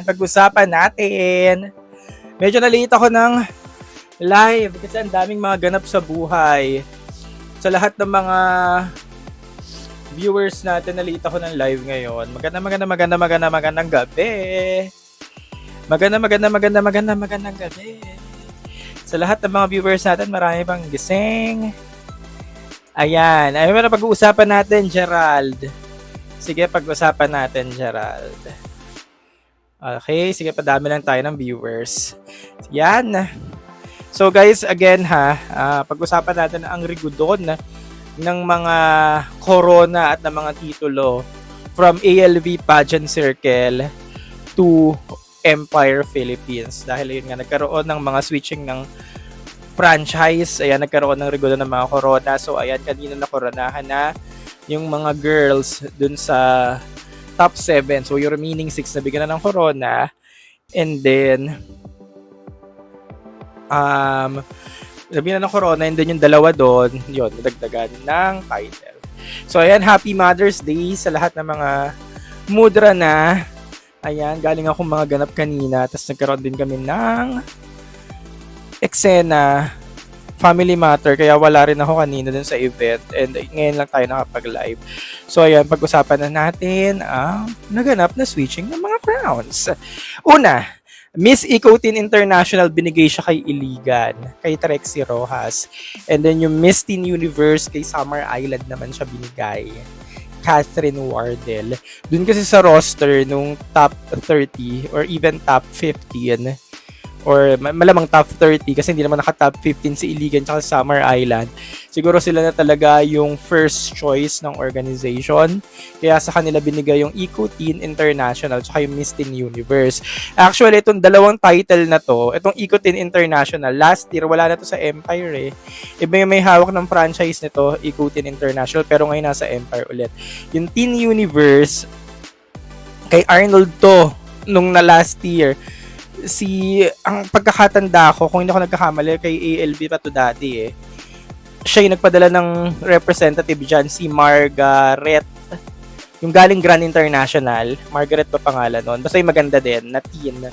pag-usapan natin. Medyo nalate ako ng live kasi ang daming mga ganap sa buhay. Sa lahat ng mga viewers natin, nalate ako ng live ngayon. Magandang gabi. Magandang gabi. Sa lahat ng mga viewers natin, marami pang gising. Ayan. Ay, meron pag-uusapan natin, Gerald. Sige, pag-usapan natin, Gerald. Okay, sige, padami lang tayo ng viewers. Yan. So guys, again pag-usapan natin ang rigudon ng mga corona at ng mga titulo from ALV Pageant Circle to Empire Philippines. Dahil yun nga, nagkaroon ng mga switching ng franchise. Ayan, nagkaroon ng rigudon ng mga corona. So ayan, kanina nakoronahan na yung mga girls dun sa top 7. So yung remaining 6 na bigyan na ng corona. And then nabigyan na ng corona, and then yung dalawa doon, yun, nadagdagan ng title. So ayan, happy Mother's Day sa lahat ng mga mudra na. Ayan, galing akong mga ganap kanina. Tapos nagkaroon din kami ng eksena, family matter, kaya wala rin ako kanina dun sa event. And ngayon lang tayo nakapag-live. So ayan, pag-usapan na natin ang naganap na switching ng mga crowns. Una, Miss Ecotin International, binigay siya kay Iligan, kay Trexie Rojas. And then yung Miss Teen Universe, kay Summer Island naman siya binigay, Catherine Wardell. Dun kasi sa roster nung top 30 or even top 15 or malamang top 30 kasi hindi naman naka-top 15 si Iligan at Summer Island. Siguro sila na talaga yung first choice ng organization. Kaya sa kanila binigay yung Ecotin International at yung Miss Teen Universe. Actually, itong dalawang title na to, itong Ecotin International, last year wala na to sa Empire eh. Iba yung may hawak ng franchise nito, Ecotin International, pero ngayon nasa Empire ulit. Yung Teen Universe, kay Arnold to, nung na last year. Ang pagkakatanda ko, kung hindi ako nagkakamali, kay ALB pa to dati eh. Siya yung nagpadala ng representative dyan, si Margaret. Yung galing Grand International. Margaret pa pangalan nun. Basta yung maganda din, na teen.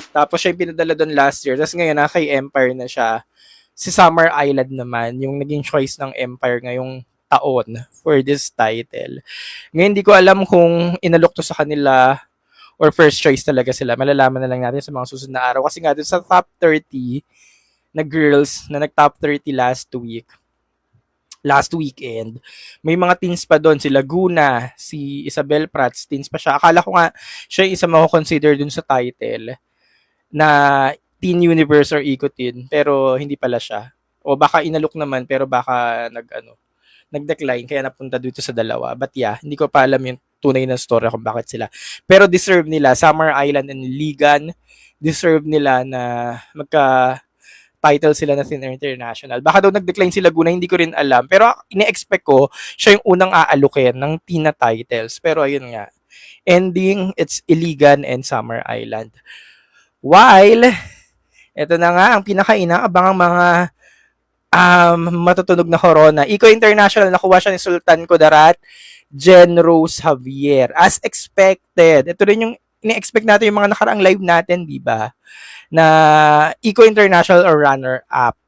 Tapos siya yung pinadala doon last year. Tapos ngayon, kay Empire na siya. Si Summer Island naman, yung naging choice ng Empire ngayong taon for this title. Ngayon, hindi ko alam kung inalok to sa kanila or first choice talaga sila. Malalaman na lang natin sa mga susunod na araw. Kasi nga dun sa top 30 na girls na nag-top 30 last weekend, may mga teens pa doon. Si Laguna, si Isabel Prats, teens pa siya. Akala ko nga siya yung isa mako-consider dun sa title na Teen Universe or Ecotin, pero hindi pala siya. O baka inalok naman, pero baka nag-decline, kaya napunta dito sa dalawa. But yeah, hindi ko pa alam yung tunay na story kung bakit sila. Pero deserve nila, Summer Island and Ligan, deserve nila na magka-title sila na Teen International. Baka daw nag-decline si Laguna, hindi ko rin alam. Pero ine-expect ko, siya yung unang aalukin ng teen na titles. Pero ayun nga, ending, it's Iligan and Summer Island. While, ito na nga, ang pinaka-inaabangang mga matutunog na corona. Eco International, nakuha siya ni Sultan Kudarat, Jen Rose Javier. As expected. Ito rin yung ini-expect natin yung mga nakaraang live natin, di ba? Na Eco International or runner-up.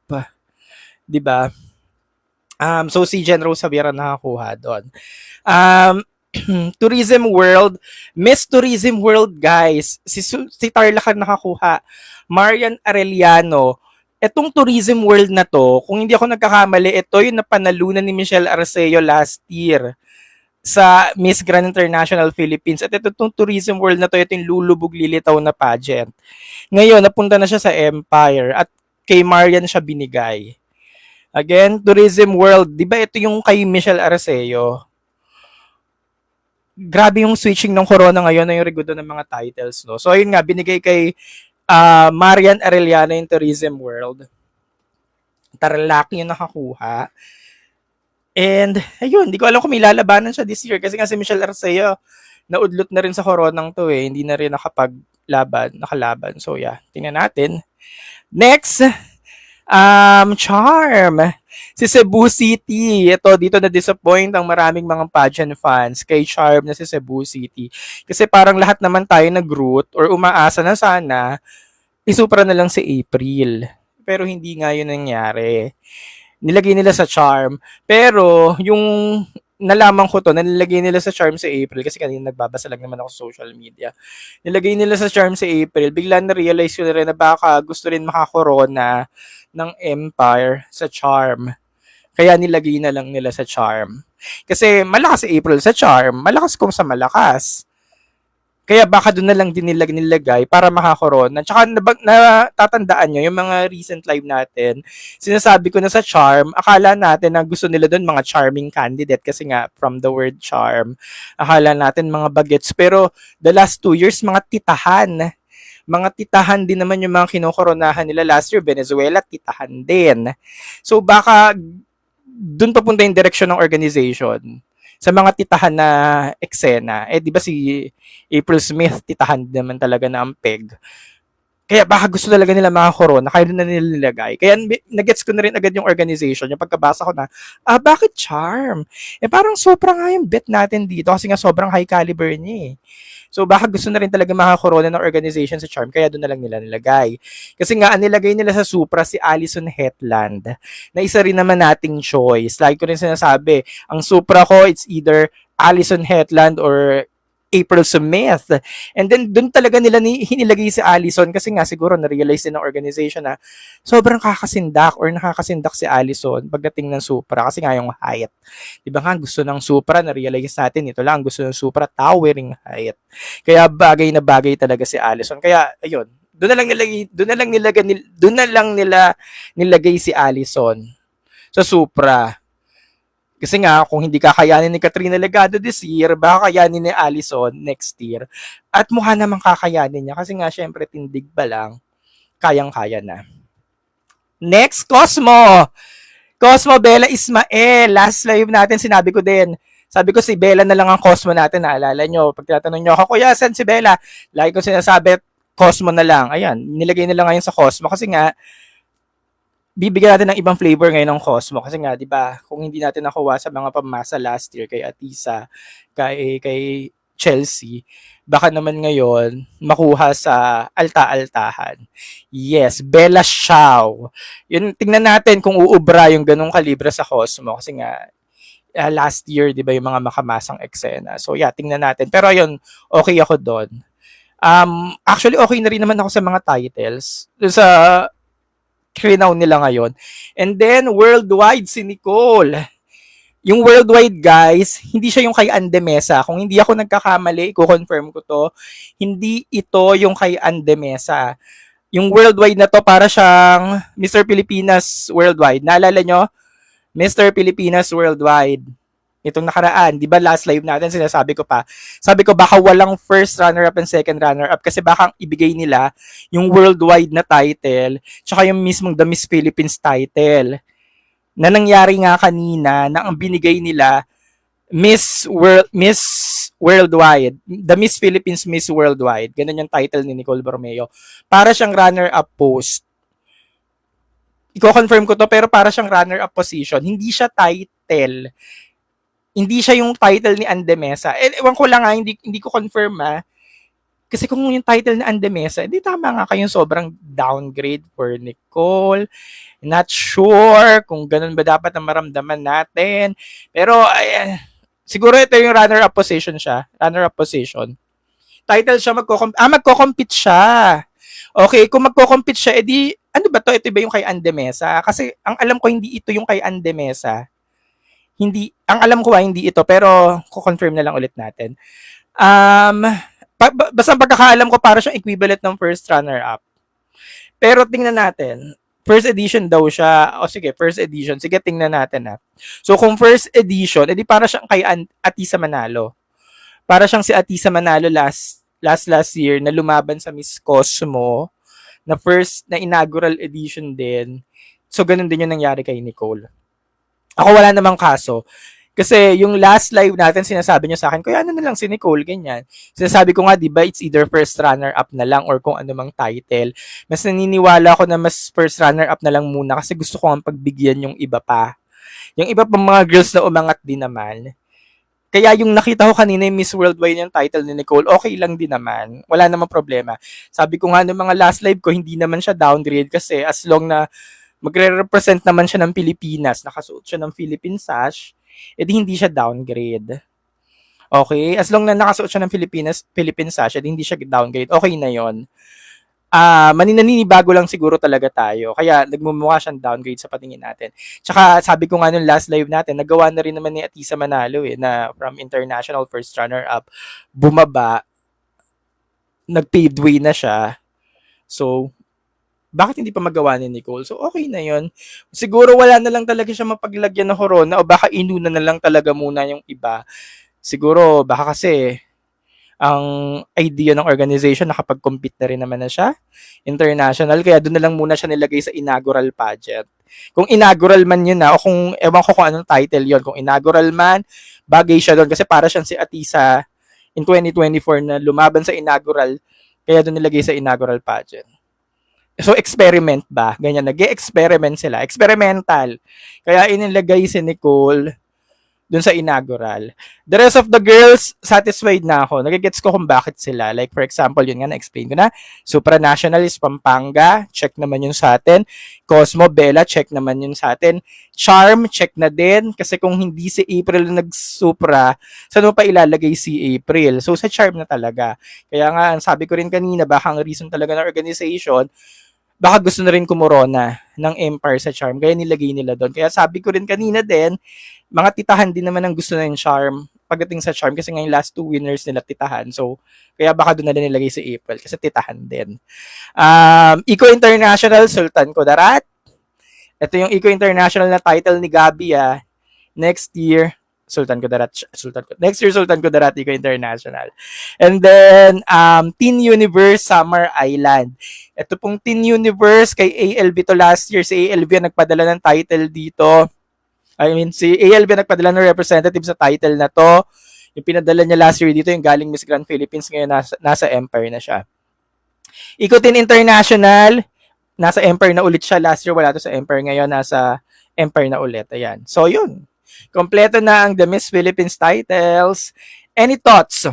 Di ba? So si Jen Rose Javier ang nakakuha doon. Tourism World. Miss Tourism World, guys. Si Tarlac nakakuha. Marian Arellano. Etong Tourism World na to, kung hindi ako nagkakamali, ito yung napanalunan ni Michelle Arceo last year sa Miss Grand International Philippines. At itong Tourism World na to, ito yung lulubog lilitaw na pageant. Ngayon, napunta na siya sa Empire at kay Marian siya binigay. Again, Tourism World, di ba ito yung kay Michelle Arceo? Grabe yung switching ng corona ngayon na yung rigudon ng mga titles, no? So, ayun nga, binigay kay Marian Arellano yung Tourism World. Tarlac yung nakakuha. And, ayun, hindi ko alam kung may lalabanan siya this year kasi nga si Michelle Arceo, naudlot na rin sa coronang to eh. Hindi na rin nakalaban. So, yeah, tingnan natin. Next, Charm. Si Cebu City, ito dito na-disappoint ang maraming mga pageant fans kay Charm na si Cebu City. Kasi parang lahat naman tayo nag-root or umaasa na sana, isupra na lang si April. Pero hindi nga yun nangyari. Nilagay nila sa Charm. Pero yung nalaman ko to, nilagay nila sa Charm si April kasi kanina nagbabasa lang naman ako sa social media. Nilagay nila sa Charm si April, bigla na-realize ko na rin na baka gusto rin makakorona ng Empire sa Charm. Kaya nilagay na lang nila sa Charm. Kasi malakas si April sa Charm, malakas kung sa malakas. Kaya baka doon na lang din nila nilagay para makakorona. Tsaka natatandaan nyo, yung mga recent live natin, sinasabi ko na sa Charm, akala natin na gusto nila doon mga charming candidate kasi nga from the word charm, akala natin mga bagets. Pero the last 2 years, mga titahan. Mga titahan din naman yung mga kinokoronahan nila last year. Venezuela, titahan din. So baka doon papunta yung direksyon ng organization sa mga titahan na eksena. Eh, di ba si April Smith, titahan naman talaga na ang peg. Kaya baka gusto talaga nila makakorona, kaya na nila nilagay. Kaya nagets ko na rin agad yung organization, yung pagkabasa ko na, bakit Charm? Eh parang sobra nga yung bet natin dito kasi nga sobrang high caliber niya eh. So baka gusto na rin talaga makakorona ng organization sa Charm, kaya doon na lang nila nilagay. Kasi nga, ang nilagay nila sa Supra si Alison Hetland, na isa rin naman nating choice. Like ko rin sinasabi, ang Supra ko, it's either Alison Hetland or April Smith. And then, doon talaga nila hinilagay si Alison kasi nga siguro na-realize din ng organization na sobrang kakasindak or nakakasindak si Alison pagdating ng Supra kasi nga yung height. Diba nga gusto ng Supra, na-realize natin, ito lang gusto ng Supra, towering height. Kaya bagay na bagay talaga si Alison. Kaya, ayun, doon na lang nila nilagay si Alison sa Supra. Kasi nga, kung hindi kakayanin ni Katrina Legado this year, baka kayanin ni Alison next year. At mukha namang kakayanin niya. Kasi nga, syempre, tindig pa lang, kayang-kaya na. Next, Cosmo! Cosmo Bella Ismael. Last live natin, sinabi ko din. Sabi ko si Bella na lang ang Cosmo natin. Naalala nyo, pag tinatanong nyo ako, Kuya, saan si Bella? Lagi ko sinasabi, Cosmo na lang. Ayan, nilagay nila ngayon sa Cosmo. Kasi nga, bibigyan natin ng ibang flavor ngayon ng Cosmo kasi nga 'di ba kung hindi natin nakuha sa mga pamasa last year kay Atisa, kay Chelsea, baka naman ngayon makuha sa alta-altahan. Yes, Bella Shao. Yun, tingnan natin kung uubra yung ganung kalibre sa Cosmo kasi nga last year 'di ba yung mga makamasang eksena. So yeah, tingnan natin. Pero ayun, okay ako doon. Actually okay na rin naman ako sa mga titles. Sa renown nila ngayon. And then, worldwide si Nicole. Yung worldwide, guys, hindi siya yung kay Andemesa. Kung hindi ako nagkakamali, i-confirm ko to, hindi ito yung kay Andemesa. Yung worldwide na to, para siyang Mr. Pilipinas Worldwide. Naalala nyo? Mr. Pilipinas Worldwide. Itong nakaraan, di ba last live natin, sinasabi ko pa, sabi ko baka walang first runner-up and second runner-up kasi baka ibigay nila yung worldwide na title tsaka yung mismong The Miss Philippines title na nangyari nga kanina na ang binigay nila Miss Worldwide, The Miss Philippines Miss Worldwide, ganun yung title ni Nicole Borromeo, para siyang runner-up post. Iko-confirm ko to pero para siyang runner-up position, hindi siya title. Hindi siya yung title ni Andemesa. Ewan ko lang hindi ko confirm Kasi kung yung title ni Andemesa, hindi tama nga kayong sobrang downgrade for Nicole. Not sure kung ganun ba dapat ang maramdaman natin. Pero, siguro ito yung runner-up position siya. Runner-up position. Title siya, magko-compete siya. Okay, kung magko-compete siya, edi, ano ba to? Ito ba yung kay Andemesa? Kasi, ang alam ko, hindi ito yung kay Andemesa. Hindi, ang alam ko hindi ito, pero ko-confirm na lang ulit natin. Basta pagkakaalam ko para siyang equivalent ng first runner-up. Pero tingnan natin, first edition daw siya. O sige, first edition. Sige, tingnan natin So kung first edition, edi para siyang kay Atisa Manalo. Para siyang si Atisa Manalo last year na lumaban sa Miss Cosmo na first na inaugural edition din. So ganun din yung nangyari kay Nicole. Ako wala namang kaso. Kasi yung last live natin, sinasabi niya sa akin, kuya ano na lang si Nicole, ganyan. Sinasabi ko nga, di ba, it's either first runner-up na lang or kung ano mang title. Mas naniniwala ako na mas first runner-up na lang muna kasi gusto ko ang pagbigyan yung iba pa. Yung iba pang mga girls na umangat din naman. Kaya yung nakita ko kanina yung Miss Worldwide yung title ni Nicole, okay lang din naman. Wala namang problema. Sabi ko nga ng mga last live ko, hindi naman siya downgrade kasi as long na magre-represent naman siya ng Pilipinas, nakasuot siya ng Philippine sash, edi hindi siya downgrade. Okay? As long na nakasuot siya ng Philippine sash, edi hindi siya downgrade. Okay na yon. Maninaninibago lang siguro talaga tayo. Kaya nagmumukha siyang downgrade sa patingin natin. Tsaka sabi ko nga nung last live natin, nagawa na rin naman ni Atisa Manalo na from international first runner-up, bumaba, nag-paved way na siya. So, bakit hindi pa magawa ni Nicole? So, okay na yon. Siguro wala na lang talaga siya mapaglagyan ng corona o baka inuna na lang talaga muna yung iba. Siguro, baka kasi ang idea ng organization nakapag-compete na rin naman na siya international, kaya doon na lang muna siya nilagay sa inaugural pageant. Kung inaugural man yun o kung ewan ko kung anong title yon, kung inaugural man, bagay siya doon kasi para siyang si Atisa in 2024 na lumaban sa inaugural, kaya doon nilagay sa inaugural pageant. So, experiment ba? Ganyan, nag-experiment sila. Experimental. Kaya inilagay si Nicole dun sa inaugural. The rest of the girls, satisfied na ako. Nagigets ko kung bakit sila. Like, for example, yun nga, na-explain ko na. Supranational is Pampanga. Check naman yun sa atin. Cosmo, Bella, check naman yun sa atin. Charm, check na din. Kasi kung hindi si April nag-supra, saan mo pa ilalagay si April? So, sa Charm na talaga. Kaya nga, sabi ko rin kanina, baka ang reason talaga ng organization, baka gusto na rin kumorona ng Empire sa Charm. Kaya nilagay nila doon. Kaya sabi ko rin kanina din, mga titahan din naman ang gusto na yung Charm pagdating sa Charm kasi ngayon last 2 winners nila titahan. So, kaya baka doon na din nilagay si April kasi titahan din. Eco International, Sultan Kudarat. Ito yung Eco International na title ni Gabi. Next year, next year, Sultan Kudarat, Eco International. And then, Teen Universe, Summer Island. Ito pong Teen Universe, kay ALB to last year. Si ALB ang nagpadala ng title dito. Si ALB nagpadala ng representative sa title na to. Yung pinadala niya last year dito, yung galing Miss Grand Philippines, ngayon nasa Empire na siya. Ikotin International, nasa Empire na ulit siya. Last year wala to sa Empire, ngayon nasa Empire na ulit. Ayan. So yun. Kompleto na ang The Miss Philippines titles. Any thoughts?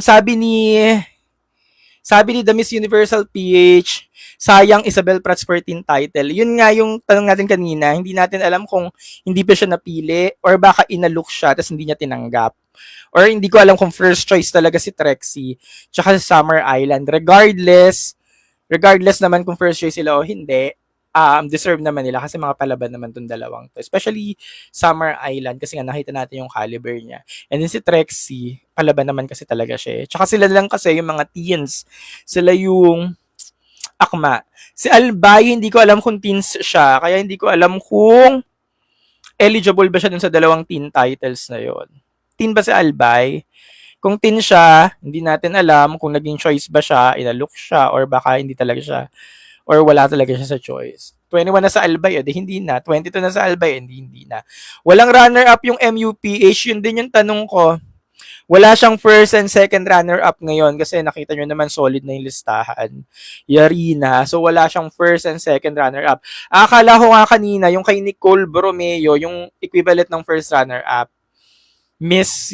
Sabi ni The Miss Universal PH, sayang Isabel Prats 14 title. Yun nga yung tanong natin kanina, hindi natin alam kung hindi pa siya napili or baka inalook siya tapos hindi niya tinanggap. Or hindi ko alam kung first choice talaga si Trexie tsaka sa Summer Island. Regardless naman kung first choice sila o hindi, deserve naman nila kasi mga palaban naman tong dalawang to. Especially Summer Island kasi nga nakita natin yung caliber niya. And then si Trexie, palaban naman kasi talaga siya. Tsaka sila lang kasi yung mga teens. Sila yung akma. Si Albay, hindi ko alam kung teens siya. Kaya hindi ko alam kung eligible ba siya dun sa dalawang teen titles na yon. Teen ba si Albay? Kung teen siya, hindi natin alam kung naging choice ba siya, inalook siya, or baka hindi talaga siya, or wala talaga siya sa choice. 21 na sa Albay, hindi na. 22 na sa Albay, hindi na. Walang runner-up yung MUPH, yun din yung tanong ko. Wala siyang first and second runner-up ngayon kasi nakita nyo naman solid na yung listahan. Yarina. So, wala siyang first and second runner-up. Akala ko nga kanina, yung kay Nicole Borromeo, yung equivalent ng first runner-up,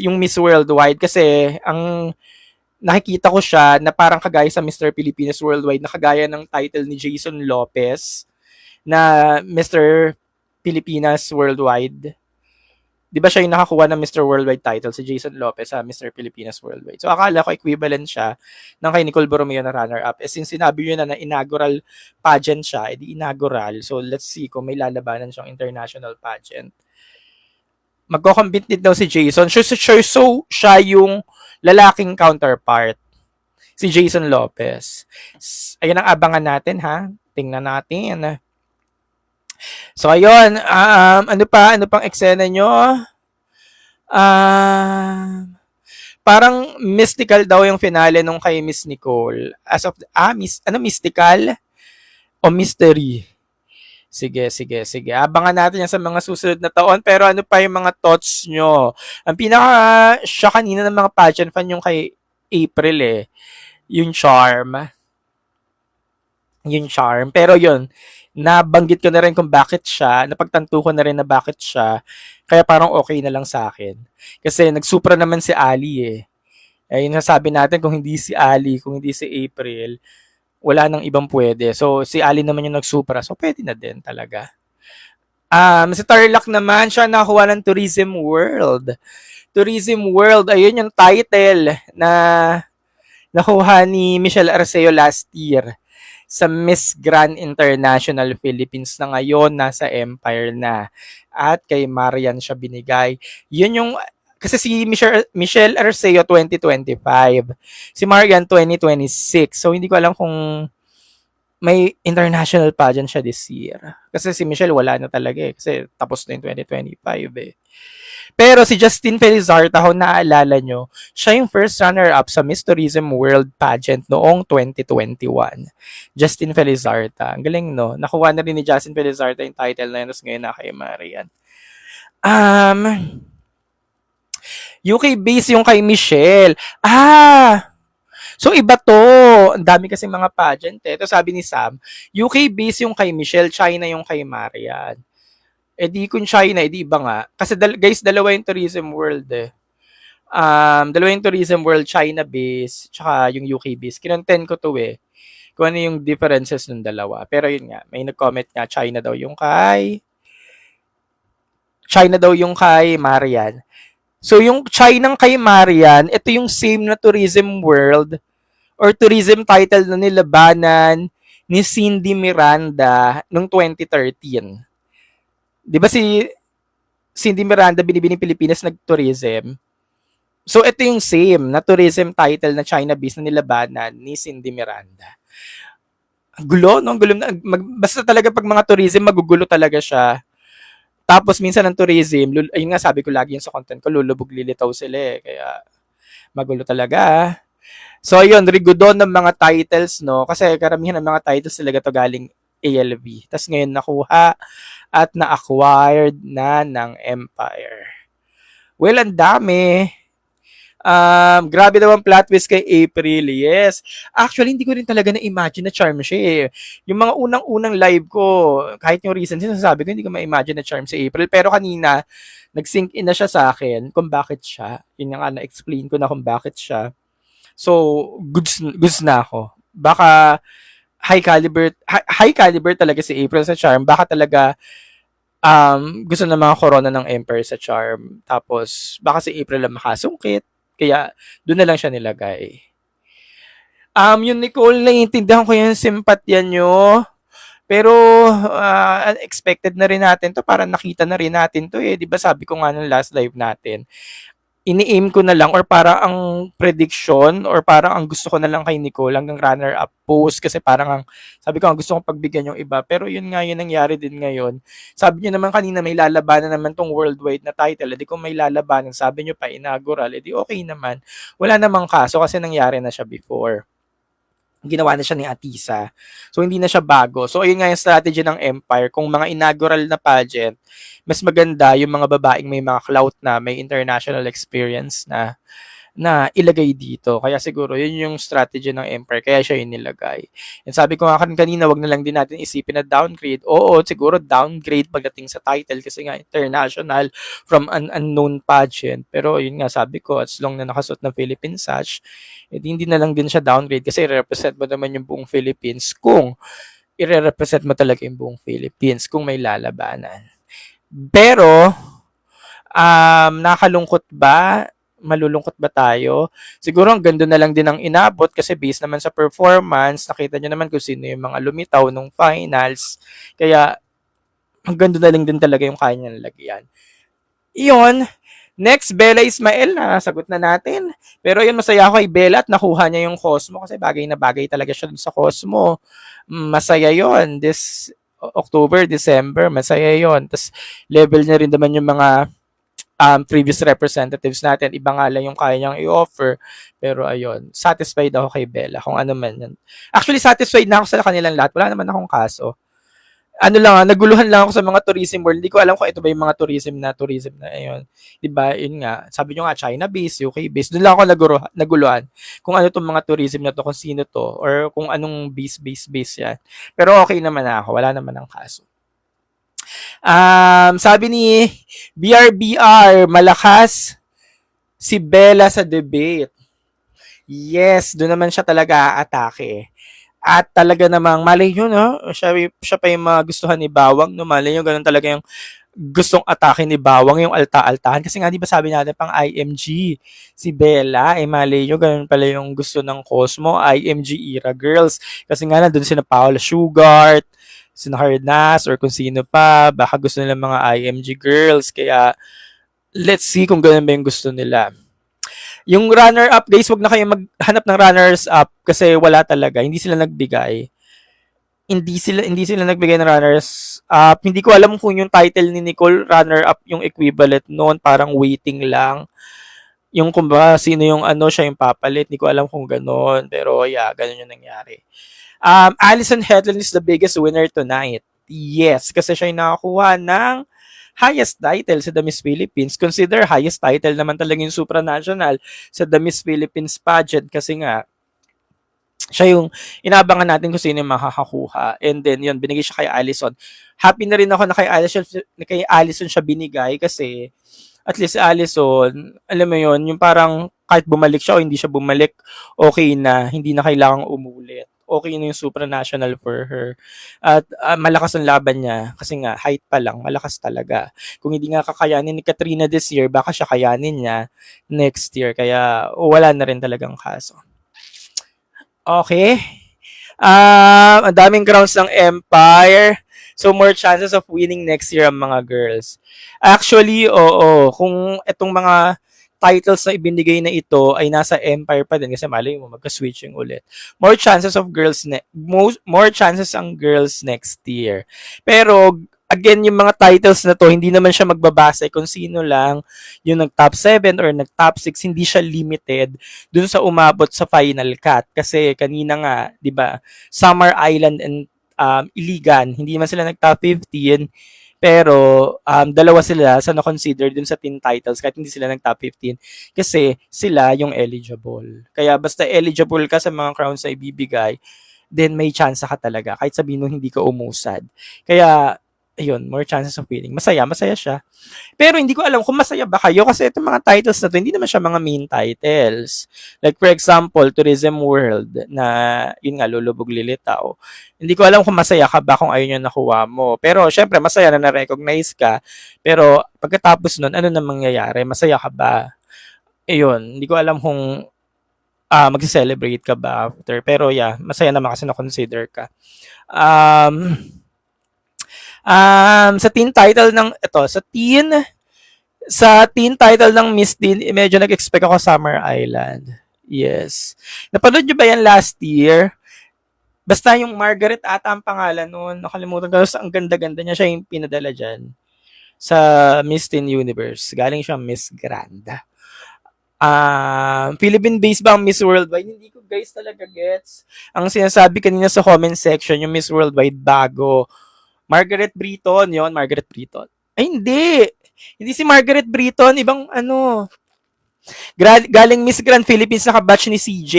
yung Miss Worldwide. Kasi, ang nakikita ko siya na parang kagaya sa Mr. Pilipinas Worldwide, na kagaya ng title ni Jason Lopez na Mr. Pilipinas Worldwide. Di ba siya yung nakakuha ng Mr. Worldwide title, si Jason Lopez sa Mr. Pilipinas Worldwide. So, akala ko equivalent siya ng kay Nicole Borromeo na runner-up. Since sinabi nyo na inaugural pageant siya, edi inaugural. So, let's see kung may lalabanan siyang international pageant. Magko-compete din daw si Jason. So, siya yung lalaking counterpart. Si Jason Lopez. Ayun ang abangan natin, ha? Tingnan natin. So, ayun. Ano pang eksena nyo? Parang mystical daw yung finale nung kay Miss Nicole. Mystical o mystery? Sige. Abangan natin yan sa mga susunod na taon. Pero ano pa yung mga thoughts nyo? Ang pinaka-siya kanina ng mga pageant fan yung kay April Yung charm. Pero yun, nabanggit ko na rin kung bakit siya, napagtanto ko na rin na bakit siya, kaya parang okay na lang sa akin. Kasi nagsupra naman si Ali eh. Eh, yung nasabi natin kung hindi si Ali, kung hindi si April, wala nang ibang pwede. So, si Ali naman yung nagsupra. So, pwede na din talaga. Si Tarlac naman, siya nakuha ng Tourism World. Tourism World, ayun yung title na nakuha ni Michelle Arceo last year sa Miss Grand International Philippines na ngayon nasa Empire na. At kay Marian siya binigay. Yun yung kasi si Michelle Arceo 2025. Si Marian 2026. So hindi ko alam kung may international pageant siya this year. Kasi si Michelle wala na talaga eh. Kasi tapos na yung 2025 eh. Pero si Justin Felizarta, kung naaalala nyo, siya yung first runner-up sa Miss Tourism World Pageant noong 2021. Justin Felizarta. Ang galing, no? Nakuha na rin ni Justin Felizarta yung title na yun. Tapos ngayon na kay Marian. UK base yung kay Michelle. So iba to. Ang dami kasi mga pageant eh. Ito sabi ni Sam, UK base yung kay Michelle, China yung kay Marian. Eh di kung China, eh di iba nga. Kasi guys, dalawa yung tourism world eh. Dalawa yung tourism world, China base, tsaka yung UK base. Kinontent ko to eh. Kung ano yung differences ng dalawa. Pero yun nga, may nag-comment nga, China daw yung kay Marian. So yung China kay Marian, ito yung same na tourism world or tourism title na nilabanan ni Cindy Miranda noong 2013. Di ba si Cindy Miranda binibining Pilipinas nag-tourism? So ito yung same na tourism title na China based na nilabanan ni Cindy Miranda. Gulo, no? Gulo na. Basta talaga pag mga tourism, magugulo talaga siya. Tapos minsan ang tourism, ayun nga sabi ko lagi yun sa content ko, lulubog lilitaw sila eh. Kaya magulo talaga. So ayun, rigodon ng mga titles, no? Kasi karamihan ng mga titles talaga to galing ALV. Tapos ngayon nakuha at na-acquired na ng Empire. Well, ang dami. Grabe naman plot twist kay April, yes. Actually, hindi ko rin talaga na-imagine na charm siya eh. Yung mga unang-unang live ko, kahit yung recent, sinasabi ko, hindi ko ma-imagine na charm si April. Pero kanina, nag-sync in na siya sa akin kung bakit siya. Yun nga, na-explain ko na kung bakit siya. So, goods na ako. Baka high caliber talaga si April sa charm. Baka talaga gusto ng mga corona ng Empire sa charm. Tapos, baka si April lang makasungkit. Kaya, doon na lang siya nilagay. Yung Nicole, naiintindihan ko yung simpatya nyo. Pero, unexpected na rin natin to. Parang nakita na rin natin to eh. Diba sabi ko nga nung last live natin, ini-aim ko na lang or para ang prediction or parang ang gusto ko na lang kay Nicole hanggang runner-up post kasi parang ang, sabi ko gusto kong pagbigyan yung iba pero yun nga yun nangyari din ngayon. Sabi niyo naman kanina may lalabanan naman tong worldwide na title, edi kung may lalabanan sabi niyo pa inaugural, edi okay naman. Wala namang kaso kasi nangyari na siya before. Ginawa na siya ni Atisa. So, hindi na siya bago. So, ayun nga yung strategy ng Empire. Kung mga inaugural na pageant, mas maganda yung mga babaeng may mga clout na, may international experience na ilagay dito. Kaya siguro, yun yung strategy ng Empire. Kaya siya yung nilagay. And sabi ko nga kanina, wag na lang din natin isipin na downgrade. Oo, siguro downgrade pagdating sa title kasi nga international from an unknown pageant. Pero yun nga, sabi ko, as long na nakasuot ng Philippine sash, hindi na lang din siya downgrade kasi i-represent mo naman yung buong Philippines kung i-represent mo talaga yung buong Philippines kung may lalabanan. Pero, nakalungkot ba? Malulungkot ba tayo? Siguro ang ganda na lang din ang inabot kasi based naman sa performance, nakita nyo naman kung sino yung mga lumitaw nung finals. Kaya, ang ganda na lang din talaga yung kanya nalagyan. Iyon, next, Bella Ismael, nasagot na natin. Pero yun, masaya ako kay Bella at nakuha niya yung Cosmo kasi bagay na bagay talaga siya dun sa Cosmo. Masaya yon this October, December, masaya yon. Tapos level niya rin naman yung mga previous representatives natin. Iba nga lang yung kaya niyang i-offer. Pero ayun, satisfied ako kay Bella kung ano man yan. Actually, satisfied na ako sa kanilang lahat. Wala naman akong kaso. ano lang, naguluhan lang ako sa mga tourism world. Hindi ko alam kung ito ba yung mga tourism na ayun. 'Di ba? Yun nga. Sabi nyo nga China based, UK based. Doon lang ako naguluhan kung ano tong mga tourism na to, kung sino to or kung anong base yan. Pero okay naman ako, wala naman ang kaso. Sabi ni BRBR, malakas si Bella sa debate. Yes, doon naman siya talaga aatake. At talaga namang malay nyo, no? Siya pa yung magustuhan ni Bawang, no? Malay nyo, ganun talaga yung gustong atake ni Bawang, yung alta-altahan. Kasi nga, di ba sabi natin, pang IMG, si Bella, eh malay nyo, ganun pala yung gusto ng Cosmo, IMG era girls. Kasi nga, nandun sina Paula Shugart, sina Harnas, or kung sino pa, baka gusto nila mga IMG girls. Kaya, let's see kung ganun ba yung gusto nila. Yung runner-up, guys, wag na kayo maghanap ng runners-up kasi wala talaga. Hindi sila nagbigay. Hindi sila nagbigay ng runners-up. Hindi ko alam kung yung title ni Nicole, runner-up yung equivalent noon. Parang waiting lang. Yung kumbaga, sino yung siya yung papalit. Hindi ko alam kung gano'n. Pero yeah, gano'n yung nangyari. Alison Hetland is the biggest winner tonight. Yes, kasi siya yung nakakuha ng highest title sa The Miss Philippines. Consider highest title naman talaga yung supranational sa The Miss Philippines pageant kasi nga siya yung inabangan natin kung sino yung makakakuha. And then yun, binigay siya kay Alison. Happy na rin ako na kay Alison siya binigay kasi at least Alison, alam mo yun, yung parang kahit bumalik siya o hindi siya bumalik, okay na, hindi na kailangang umulit. Okay na yung supranational for her. At malakas ang laban niya kasi nga height pa lang, malakas talaga. Kung hindi nga kakayanin ni Katrina this year, baka siya kayanin niya next year. Kaya wala na rin talagang kaso. Okay. Ang daming crowns ng Empire. So more chances of winning next year ang mga girls. Actually, oo. Kung itong mga titles na ibinigay na ito ay nasa Empire pa din kasi malay mo magka-switching ulit. More chances ang girls next year. Pero again, yung mga titles na to, hindi naman siya magbabase kung sino lang yung nag-top 7 or nag-top 6, hindi siya limited dun sa umabot sa final cut. Kasi kanina nga, di ba, Summer Island and Iligan, hindi man sila nag-top 15, pero dalawa sila sa na-consider dun sa teen titles kahit hindi sila nag-top 15 kasi sila yung eligible. Kaya basta eligible ka sa mga crowns na ibibigay, then may chance ka talaga kahit sabihin mo hindi ka umusad. Kaya ayun, more chances of winning. Masaya siya. Pero hindi ko alam kung masaya ba kayo kasi itong mga titles na to, hindi naman siya mga main titles. Like for example, Tourism World na, yun nga, Lulubog Lilitaw. Hindi ko alam kung masaya ka ba kung ayun yung nakuha mo. Pero syempre, masaya na na-recognize ka. Pero pagkatapos nun, ano na mangyayari? Masaya ka ba? Ayun, hindi ko alam kung mag-celebrate ka ba after. Pero yeah, masaya naman kasi na-consider ka. Sa teen title ng title ng Miss Teen, medyo nag-expect ako Summer Island. Yes. Napanood nyo ba yan last year? Basta yung Margaret ata ang pangalan noon. Nakalimutan ko. Ang ganda-ganda niya. Siya yung pinadala dyan sa Miss Teen Universe. Galing siya Miss Grand. Philippine-based ba ang Miss Worldwide? Hindi ko guys talaga gets. Ang sinasabi kanina sa comment section, yung Miss Worldwide bago. Margaret Britton, yon Margaret Britton. Ay, hindi. Hindi si Margaret Britton, ibang galing Miss Grand Philippines na kabatch ni CJ.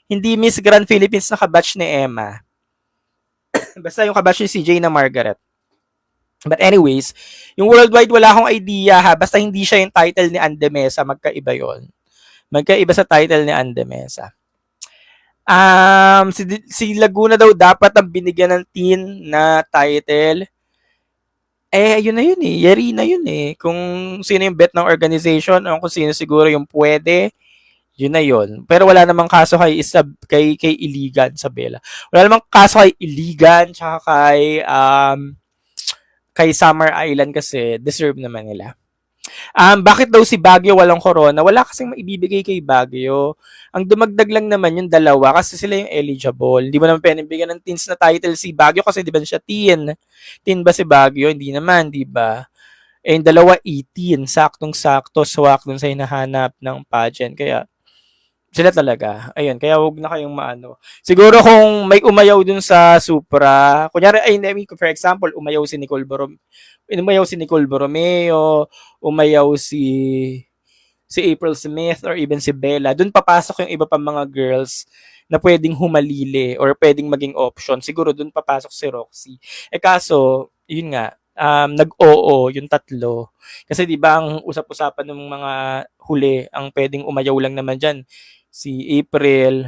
Hindi Miss Grand Philippines na kabatch ni Emma. Basta yung kabatch ni CJ na Margaret. But anyways, yung worldwide wala akong idea ha. Basta hindi siya yung title ni Andemesa, magkaiba yon. Magkaiba sa title ni Andemesa. Si Laguna daw dapat ang binigyan ng teen na title. Yun na yun eh. Yari na yun eh. Kung sino yung bet ng organization o kung sino siguro yung pwede, yun na yun. Pero wala namang kaso kay Iligan sa Bella. Wala namang kaso kay Iligan tsaka kay Summer Island kasi deserve naman nila. Bakit daw si Baguio walang corona? Wala kasing maibibigay kay Baguio. Ang dumagdag lang naman yung dalawa kasi sila yung eligible. Hindi mo naman pwedeng bigyan ng teens na title si Baguio kasi di ba siya teen? Teen ba si Baguio? Hindi naman, di ba? Yung dalawa 18, saktong-sakto, swak dun sa hinahanap ng pageant. Kaya, Sila talaga. Ayun, kaya wag na kayong maano. Siguro kung may umayaw dun sa Supra, kunyari, ay, I mean, for example, umayaw si Nicole Borromeo, umayaw si April Smith or even si Bella, dun papasok yung iba pang mga girls na pwedeng humalili or pwedeng maging option. Siguro dun papasok si Roxy. Eh kaso, yun nga, nag-oo yung tatlo. Kasi 'di ba ang usap-usapan ng mga huli, ang pwedeng umayaw lang naman diyan si April,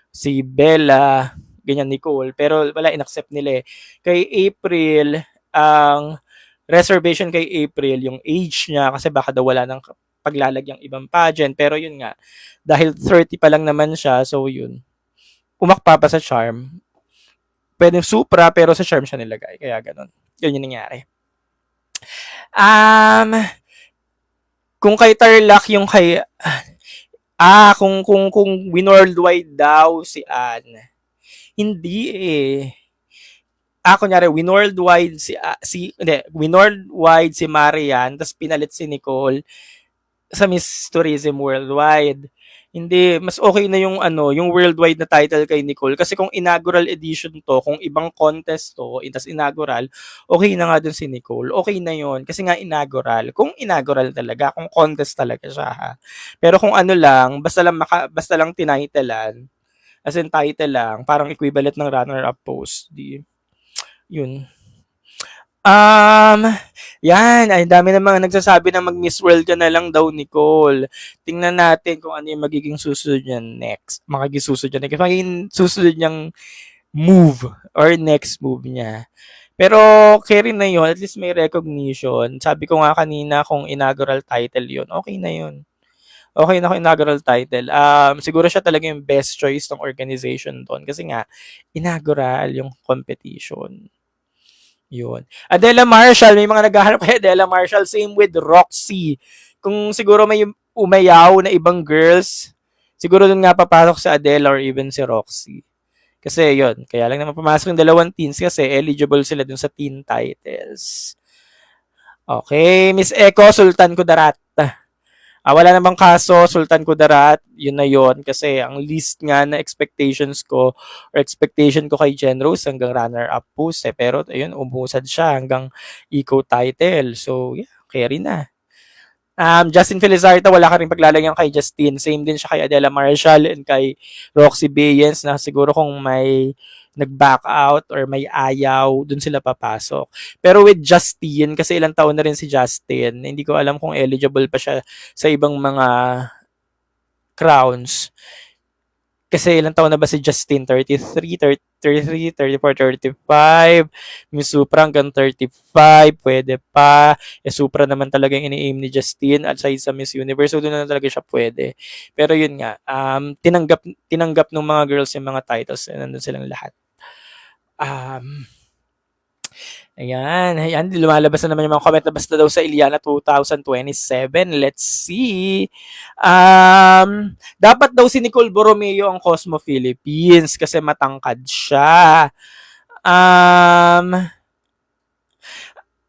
si Bella, ganyan Nicole. Pero wala inaccept nila eh. Kay April, ang reservation kay April yung age niya kasi baka daw wala ng paglalagyang ibang pageant. Pero yun nga, dahil 30 pa lang naman siya, so yun, umakpa pa sa charm. Pwede Supra pero sa charm siya nilagay. Kaya ganun. Yun yung nangyari. Um, kung kay Tarlac yung kay kung winorldwide daw si Anne. Hindi eh. Kunyari, winorldwide si Marian, tapos pinalit si Nicole sa Miss Tourism Worldwide. Hindi, mas okay na yung yung worldwide na title kay Nicole kasi kung inaugural edition to, kung ibang contest to, tas inaugural, okay na nga dun si Nicole. Okay na yon kasi nga inaugural. Kung inaugural talaga, kung contest talaga siya ha. Pero kung ano lang, basta lang tinitlean, as in title lang, parang equivalent ng runner-up post. Yun. Um, yan, ay dami ng mga nagsasabi na mag-Miss World ka na lang daw, Nicole. Tingnan natin kung ano yung magiging susunod niya next. Magiging susunod niyang move or next move niya. Pero carry na yun, at least may recognition. Sabi ko nga kanina kung inaugural title yun, okay na yun. Okay na kung inaugural title. Siguro siya talaga yung best choice ng organization doon kasi nga inaugural yung competition. Yun. Adela Marshall, may mga naghahanap kay Adela Marshall. Same with Roxy. Kung siguro may umayaw na ibang girls, siguro dun nga papasok si Adela or even si Roxy. Kasi yun, kaya lang naman pumasok yung dalawang teens kasi eligible sila dun sa teen titles. Okay, Miss Echo, Sultan Kudarat. Wala namang kaso, Sultan Kudarat, yun na yun. Kasi ang least nga na expectations ko or expectation ko kay Jen Rose hanggang runner-up post. Pero ayun, umusad siya hanggang eco title. So, yeah, carry na. Justin Felizardo, wala ka rin paglalagyan kay Justin. Same din siya kay Adela Marshall and kay Roxy Bayens na siguro kung may nag-back out or may ayaw, dun sila papasok. Pero with Justin, kasi ilang taon na rin si Justin, hindi ko alam kung eligible pa siya sa ibang mga crowns. Kasi ilang taon na ba si Justin? 33, 33, 34, 35. Miss Supra hanggang 35. Pwede pa. Supra naman talaga yung ini-aim ni Justin at sa Miss Universe. So, doon na talaga siya pwede. Pero yun nga, tinanggap ng mga girls yung mga titles. Nandun silang lahat. Ayan, lumalabas na naman yung mga comment na basta daw sa Iliana 2027. Let's see. Dapat daw si Nicole Borromeo ang Cosmo Philippines kasi matangkad siya.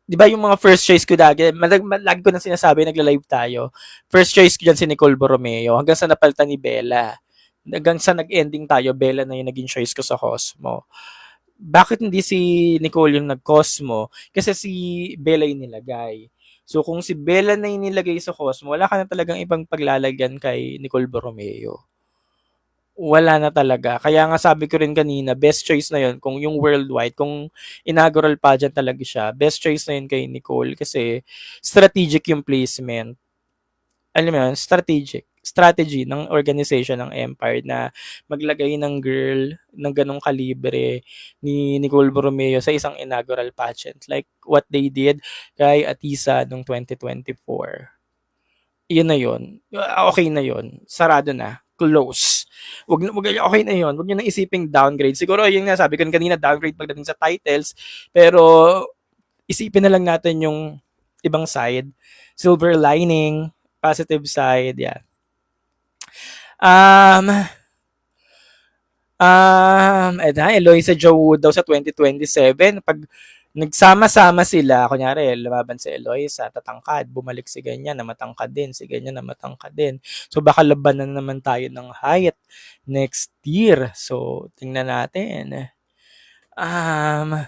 Di ba yung mga first choice ko lagi ko nang sinasabi, nagla-live tayo. First choice ko dyan si Nicole Borromeo hanggang sa napalitan ni Bella. Hanggang sa nag-ending tayo, Bella na yung naging choice ko sa Cosmo. Bakit hindi si Nicole yung nag-Cosmo? Kasi si Bella yung nilagay. So kung si Bella na yung nilagay sa Cosmo, wala ka na talagang ibang paglalagyan kay Nicole Borromeo. Wala na talaga. Kaya nga sabi ko rin kanina, best choice na yun kung yung worldwide, kung inaugural pageant talaga siya, best choice na yun kay Nicole kasi strategic yung placement. Alam mo yun, strategy ng organization ng Empire na maglagay ng girl ng ganong kalibre ni Nicole Borromeo sa isang inaugural pageant like what they did kay Atisa noong 2024. Yun na yun. Okay na yun. Sarado na. Close. Okay na yun. Huwag nyo na isiping downgrade. Siguro yun nga sabi ko kanina, downgrade pagdating sa titles. Pero isipin na lang natin yung ibang side. Silver lining, positive side, yeah. Eloisa Jo Wood daw sa 2027. Pag Nagsama-sama sila, kunyari lumaban si Eloisa, tatangkad, bumalik si ganyan na matangkad din, si ganyan na matangkad din. So baka labanan naman tayo ng height next year. So tingnan natin. Um,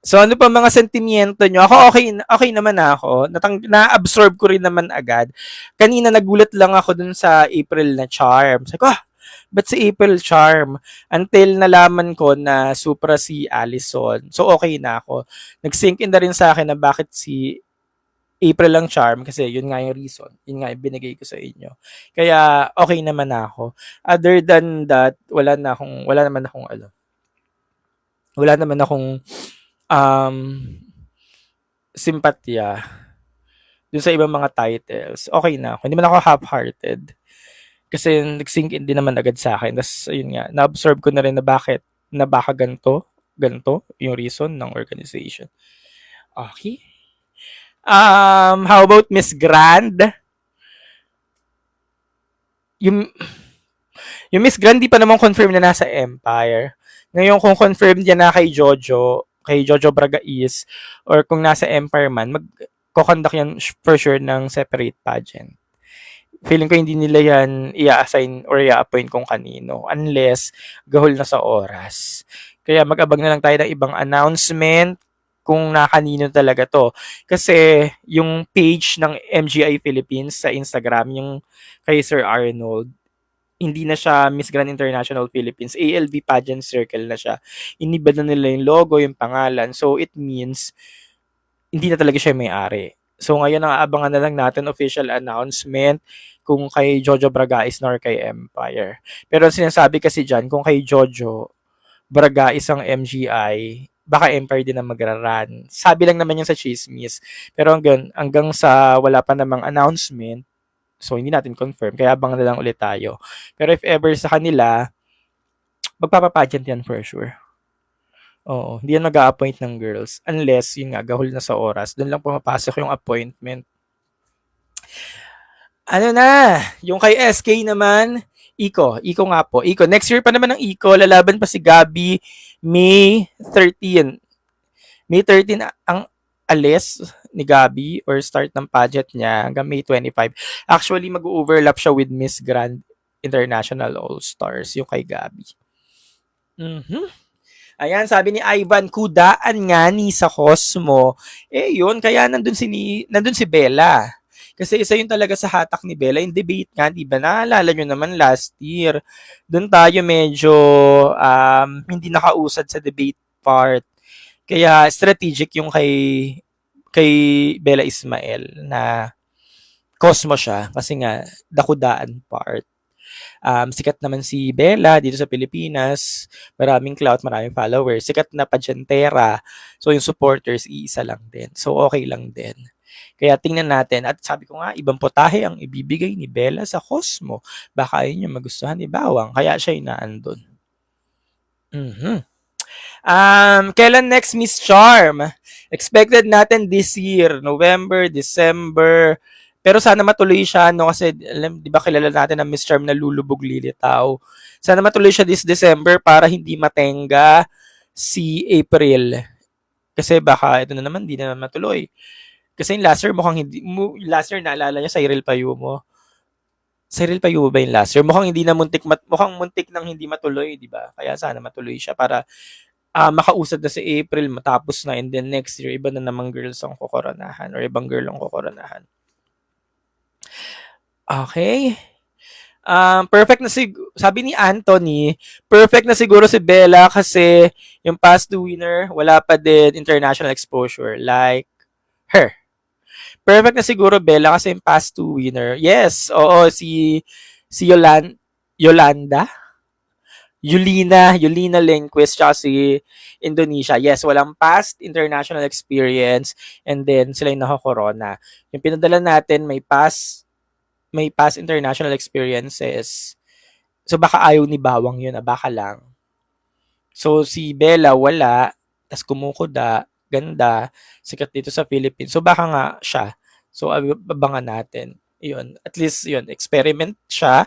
so ano pa mga sentimiento nyo? Ako okay naman ako. Na-absorb ko rin naman agad. Kanina nagulat lang ako dun sa April na charm. Sabi ko, ba't si April charm? Until nalaman ko na supra si Allison. So okay na ako. Nag-sync in na rin sa akin na bakit si April lang charm kasi yun nga yung reason. Yun nga yung binigay ko sa inyo. Kaya okay naman ako. Other than that, wala naman akong um, simpatya dun sa ibang mga titles. Okay na ako. Hindi man ako half-hearted. Kasi nag-sink in din naman agad sa akin. Tapos, ayun nga, na-absorb ko na rin na baka ganito yung reason ng organization. Okay. How about Miss Grand? Yung, yung Miss Grand, di pa naman confirm na nasa Empire. Ngayon, kung confirm niya na kay Jojo Bragais, or kung nasa Empire man, mag-conduct yan for sure ng separate pageant. Feeling ko hindi nila yan i-assign or i-appoint kung kanino unless gahol na sa oras. Kaya mag-abag na lang tayo ng ibang announcement kung nakanino talaga to. Kasi yung page ng MGI Philippines sa Instagram, yung kay Sir Arnold, hindi na siya Miss Grand International Philippines. ALV Pageant Circle na siya. Iniba na nila yung logo, yung pangalan. So, it means hindi na talaga siya may-ari. So, ngayon ang aabangan na lang natin official announcement kung kay Jojo Bragais nor kay Empire. Pero sinasabi kasi dyan, kung kay Jojo Bragais ang MGI, baka Empire din ang magra-run. Sabi lang naman yung sa chismis. Pero hanggang sa wala pa namang announcement, so hindi natin confirm. Kaya abangan na lang ulit tayo. Pero if ever sa kanila, magpapapageant yan for sure. Oo, hindi yan mag-a-appoint ng girls. Unless, yun nga, gahol na sa oras. Doon lang pumapasok yung appointment. Ano na? Yung kay SK naman, Iko nga po. Iko, next year pa naman ng Iko, lalaban pa si Gabi May 13. May 13 ang alis ni Gabi or start ng pageant niya hanggang May 25. Actually, mag-overlap siya with Miss Grand International All-Stars, yung kay Gabi. Ayan, sabi ni Ivan, kudaan nga ni sa Cosmo. Yun, kaya nandun si Bella. Kasi isa yun talaga sa hatak ni Bella. Yung debate nga, di ba? Naalala nyo naman last year. Doon tayo medyo hindi nakausad sa debate part. Kaya strategic yung kay Bella Ismael na Cosmo siya. Kasi nga, dakudaan part. Sikat naman si Bella dito sa Pilipinas. Maraming clout, maraming followers. Sikat na pageantera. So, yung supporters, iisa lang din. So, okay lang din. Kaya tingnan natin. At sabi ko nga, ibang potahe ang ibibigay ni Bella sa Cosmo. Baka yun yung magustuhan ni Bawang. Kaya siya inaandun. Kailan next Miss Charm? Expected natin this year. November, December. Pero sana matuloy siya, no? Kasi, di ba kilala natin ang Miss Charm na lulubog lilitaw. Sana matuloy siya this December para hindi matenga si April. Kasi baka ito na naman, di na matuloy. Kasi yung last year, last year naalala niya, Cyril Payumo. Cyril Payumo ba yung last year? Mukhang muntik nang hindi matuloy, di ba? Kaya sana matuloy siya para makausad na si April, matapos na, and then next year, iba na namang girls ang kukoronahan or ibang girl ang kukoronahan. Okay. Perfect na sabi ni Anthony, perfect na siguro si Bella kasi yung past 2 winner, wala pa din international exposure like her. Perfect na siguro Bella kasi yung past 2 winner. Yes, oo, si Yulina Lindquist, tsaka si Indonesia. Yes, walang past international experience and then sila yung nakakorona. Yung pinadala natin may past international experiences. So baka ayaw ni Bawang yun, baka lang. So si Bella wala, tas kumukuda, ganda, sikat dito sa Philippines. So baka nga siya. So abangan natin. Yun, at least yun, experiment siya.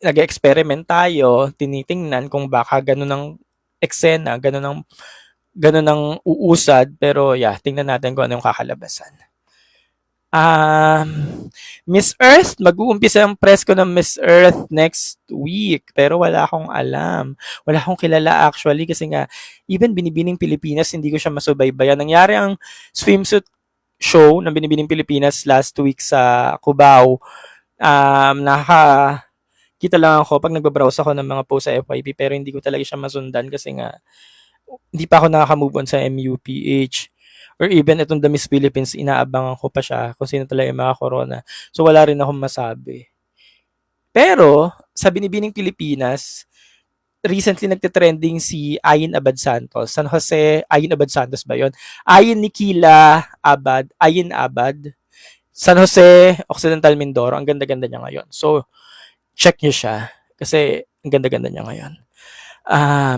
Nag-experiment tayo, tinitingnan kung baka ganun ang eksena, ganun ang ganun ang uusad. Pero yeah, tingnan natin kung ano yung kakalabasan. Miss Earth, mag-uumpisa ang press ko ng Miss Earth next week. Pero wala akong alam. Wala akong kilala actually kasi nga, even Binibining Pilipinas, hindi ko siya masubaybayan. Nangyari ang swimsuit show ng Binibining Pilipinas last week sa Cubao. Nakakita lang ako pag nagbabrowse ako ng mga post sa FYP pero hindi ko talaga siya masundan kasi nga hindi pa ako nakaka-move on sa MUPH. Or even itong The Miss Philippines, inaabangan ko pa siya kung sino talaga yung mga corona. So wala rin akong masabi. Pero sa Binibining Pilipinas, recently nagte-trending si Ayin Abad Santos. San Jose, Ayin Abad Santos ba yun? Ayin Nikila Abad, Ayin Abad. San Jose, Occidental Mindoro. Ang ganda-ganda niya ngayon. So, check niyo siya. Kasi, ang ganda-ganda niya ngayon.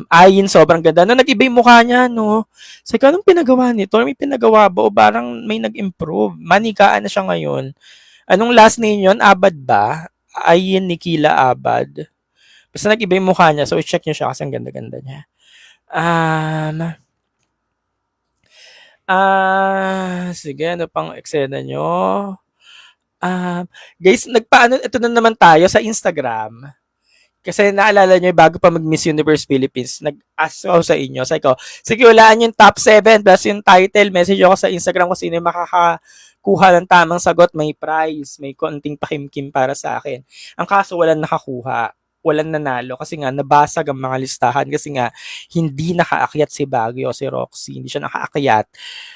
Ayin, sobrang ganda. No, nag-iba yung mukha niya, no? Sa ikaw, anong pinagawa nito? May pinagawa ba? O parang may nag-improve? Manikaan na siya ngayon. Anong last name yun? Abad ba? Ayin Nikila Abad. Basta nag-iba yung mukha niya. So, i-check niyo siya kasi ang ganda-ganda niya. Sige, ano pang eksena nyo? Guys, ito na naman tayo sa Instagram. Kasi naalala nyo, bago pa mag-Miss Universe Philippines, nag-ask ako sa inyo. Sabi ko, sige, walaan yung top 7 plus yung title. Message ako sa Instagram kung sino yung makakakuha ng tamang sagot. May prize, may konting pakimkim para sa akin. Ang kaso, walang nakakuha. Walang nanalo kasi nga nabasag ang mga listahan kasi nga hindi nakaakyat si Baguio o si Roxy. Hindi siya nakaakyat.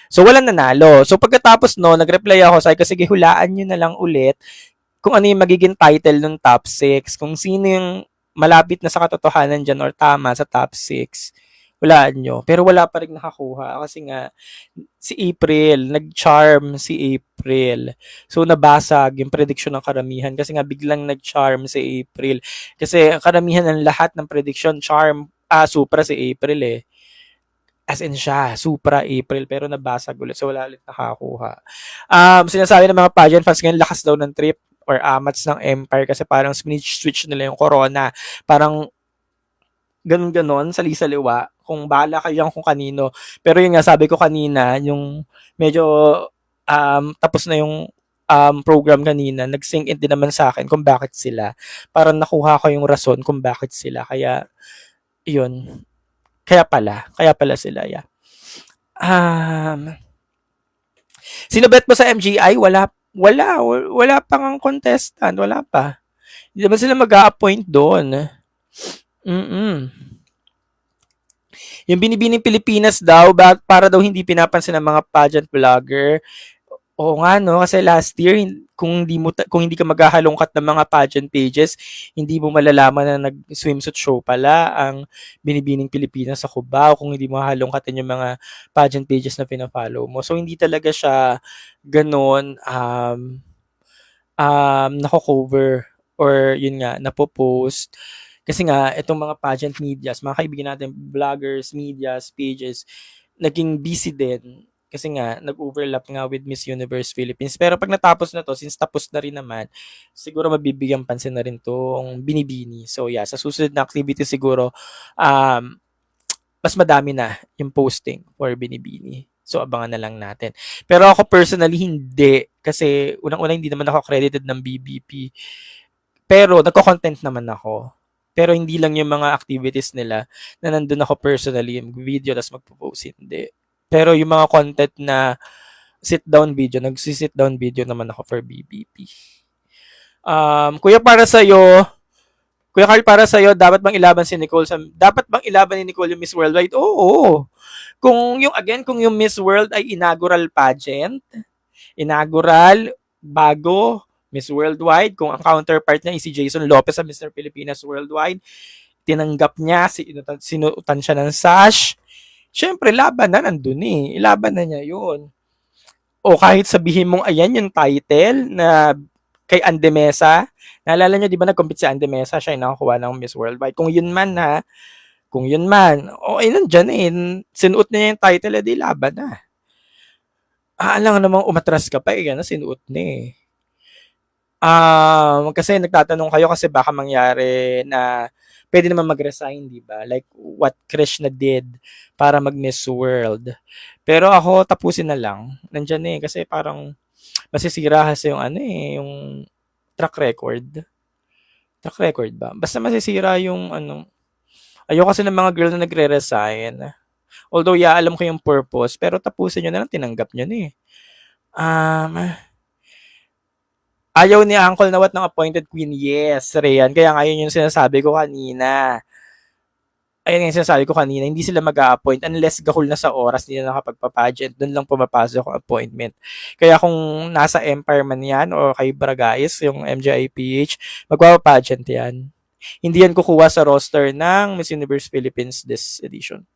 So, walang nanalo. So, pagkatapos no, nag-reply ako. Sabi ko, sige, hulaan nyo na lang ulit kung ano yung magiging title ng top 6. Kung sino yung malapit na sa katotohanan dyan or tama sa top 6, walaan nyo. Pero wala pa rin nakakuha kasi nga si April, nag-charm si April. So nabasag yung prediction ng karamihan kasi nga biglang nag-charm si April. Kasi karamihan ng lahat ng prediction, charm, supra si April eh. As in siya, supra April, pero nabasag ulit. So wala ulit nakakuha. Sinasabi ng mga pageant fans ngayon, lakas daw ng trip or amats ng Empire kasi parang switch nila yung corona. Parang ganun-ganon, sali-saliwa. Kung bahala kayo kung kanino. Pero yun nga, sabi ko kanina, yung medyo tapos na yung program kanina, nag-sink in din naman sa akin kung bakit sila. Parang nakuha ko yung rason kung bakit sila. Kaya, yun. Kaya pala sila, yeah. Sino bet mo sa MGI? Wala pang ang contestant. Wala pa. Hindi naman sila mag-a-appoint doon. Yung Binibining Pilipinas daw, para daw hindi pinapansin ng mga pageant vlogger. Oo nga no, kasi last year kung hindi ka maghahalongkat ng mga pageant pages, hindi mo malalaman na nag-swimsuit show pala ang Binibining Pilipinas sa Cubao kung hindi mo hahalongkatin yung mga pageant pages na pina-follow mo. So hindi talaga siya ganoon nako-cover or yun nga napo-post. Kasi nga itong mga pageant medias, mga kaibigan natin, vloggers, medias, pages, naging busy din kasi nga nag-overlap nga with Miss Universe Philippines. Pero pag natapos na to, since tapos na rin naman, siguro mabibigyan pansin na rin tong Binibini. So yeah, sa susunod na activity siguro, mas madami na yung posting for Binibini. So abangan na lang natin. Pero ako personally hindi kasi unang-una hindi naman ako accredited ng BBP. Pero nagko-content naman ako. Pero hindi lang yung mga activities nila na nandun ako personally, yung video tapos magpo-post, hindi. Pero yung mga content na sit-down video, nagsi-sit down video naman ako for BBP. Kuya, Kuya Carl, para sa'yo, dapat bang ilaban ni Nicole yung Miss Worldwide? Oo. Kung yung Miss World ay inaugural pageant, bago, Miss Worldwide, kung ang counterpart niya si Jason Lopez sa Mr. Pilipinas Worldwide, tinanggap niya, sinuotan siya ng sash, syempre, laban na nandun eh. Ilaban na niya yun. O kahit sabihin mong ayan yung title na kay Ande Mesa, naalala niyo, di ba nag-compete si Ande Mesa, siya yung nakakuha ng Miss Worldwide. Kung yun man, nandyan eh, sinuot niya yung title, di laban na. Alam namang umatras ka pa eh, sinuot niya eh. Kasi nagtatanong kayo kasi baka mangyari na pwede naman mag-resign, di ba? Like what Krishna did para mag-Miss World. Pero ako, tapusin na lang. Nandyan eh, kasi parang masisira kasi yung ano eh, yung track record. Track record ba? Basta masisira yung ano. Ayoko kasi ng mga girl na nagre-resign. Although, yeah, alam ko yung purpose, pero tapusin nyo na lang, tinanggap nyo na eh. Um, Ayaw ni Uncle Nawat ng appointed queen. Yes, Rayan. Kaya nga yun yung sinasabi ko kanina. Ayun yung sinasabi ko kanina, hindi sila mag-a-appoint unless gahol na sa oras nila nakapagpa-pageant. Doon lang pumapasok ang appointment. Kaya kung nasa Empire man yan o kay Baragais, yung MJIPH, magpapa-pageant yan. Hindi yan kukuha sa roster ng Miss Universe Philippines this edition.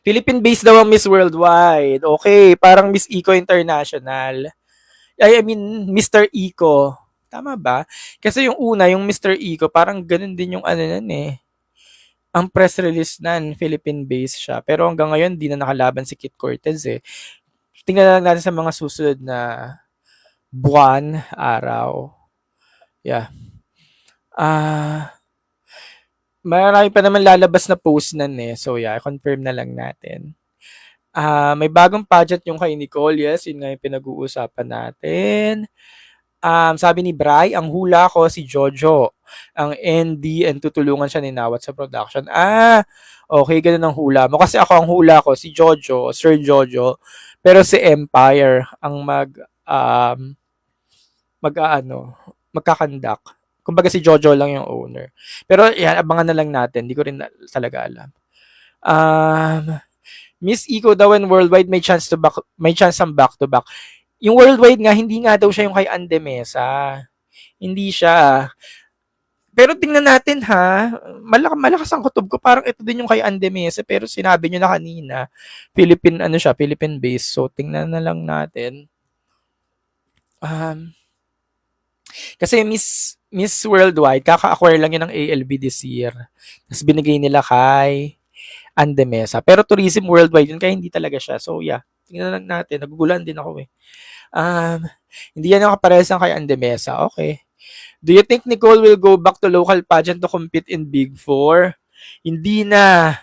Philippine-based daw ang Miss Worldwide. Okay, parang Miss Eco International. I mean, Mr. Eco. Tama ba? Kasi yung una, yung Mr. Eco, parang ganun din yung ano nun eh. Ang press release nan, Philippine-based siya. Pero hanggang ngayon, di na nakalaban si Kit Cortez eh. Tingnan lang natin sa mga susunod na buwan, araw. Yeah. Marami pa naman lalabas na post nan eh. So yeah, confirm na lang natin. May bagong pageant yung kay Nicole. Yes, yun nga yung pinag-uusapan natin. Sabi ni Bray, ang hula ko si Jojo. Ang ND and tutulungan siya ni Nawat sa production. Okay, ganun ang hula mo. Kasi ako ang hula ko si Jojo, Sir Jojo. Pero si Empire ang magkakandak. Kumbaga si Jojo lang yung owner. Pero yan, abangan na lang natin. Hindi ko rin talaga alam. Miss Eco daw and worldwide may chance ang back to back. Yung worldwide nga, hindi nga daw siya yung kay Ande Mesa. Hindi siya. Pero tingnan natin ha, malakas ang kutob ko. Parang ito din yung kay Ande Mesa. Pero sinabi nyo na kanina, Philippine based. So tingnan na lang natin. Kasi Miss Worldwide, kaka-acquire lang yun ng ALB this year. Tapos binigay nila kay Ande Mesa. Pero Tourism Worldwide yun, kaya hindi talaga siya. So yeah, tingnan lang natin. Nagugulan din ako eh. Hindi yan nakaparehas ng kay Ande Mesa. Okay. Do you think Nicole will go back to local pageant to compete in Big Four? Hindi na.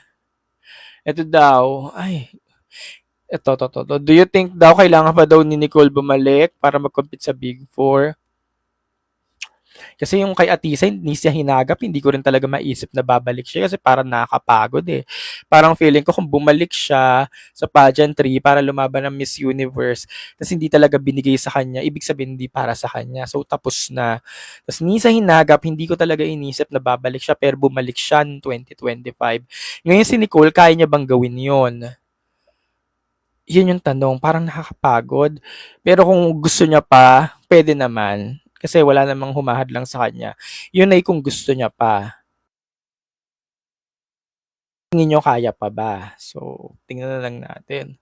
Ito daw. Ito. Do you think daw kailangan pa daw ni Nicole bumalik para mag-compete sa Big Four? Kasi yung kay Atisa, hindi siya hinagap, hindi ko rin talaga maisip na babalik siya kasi parang nakakapagod eh. Parang feeling ko kung bumalik siya sa pageantry para lumaban ng Miss Universe, tapos hindi talaga binigay sa kanya, ibig sabihin hindi para sa kanya. So tapos na. Tapos ni sa hinagap, hindi ko talaga inisip na babalik siya pero bumalik siya noong 2025. Ngayon si Nicole, kaya niya bang gawin yon? Yun yung tanong, parang nakakapagod. Pero kung gusto niya pa, pwede naman. Kasi wala namang humahad lang sa kanya. Yun ay kung gusto niya pa. Tingin nyo kaya pa ba? So, tingnan na lang natin.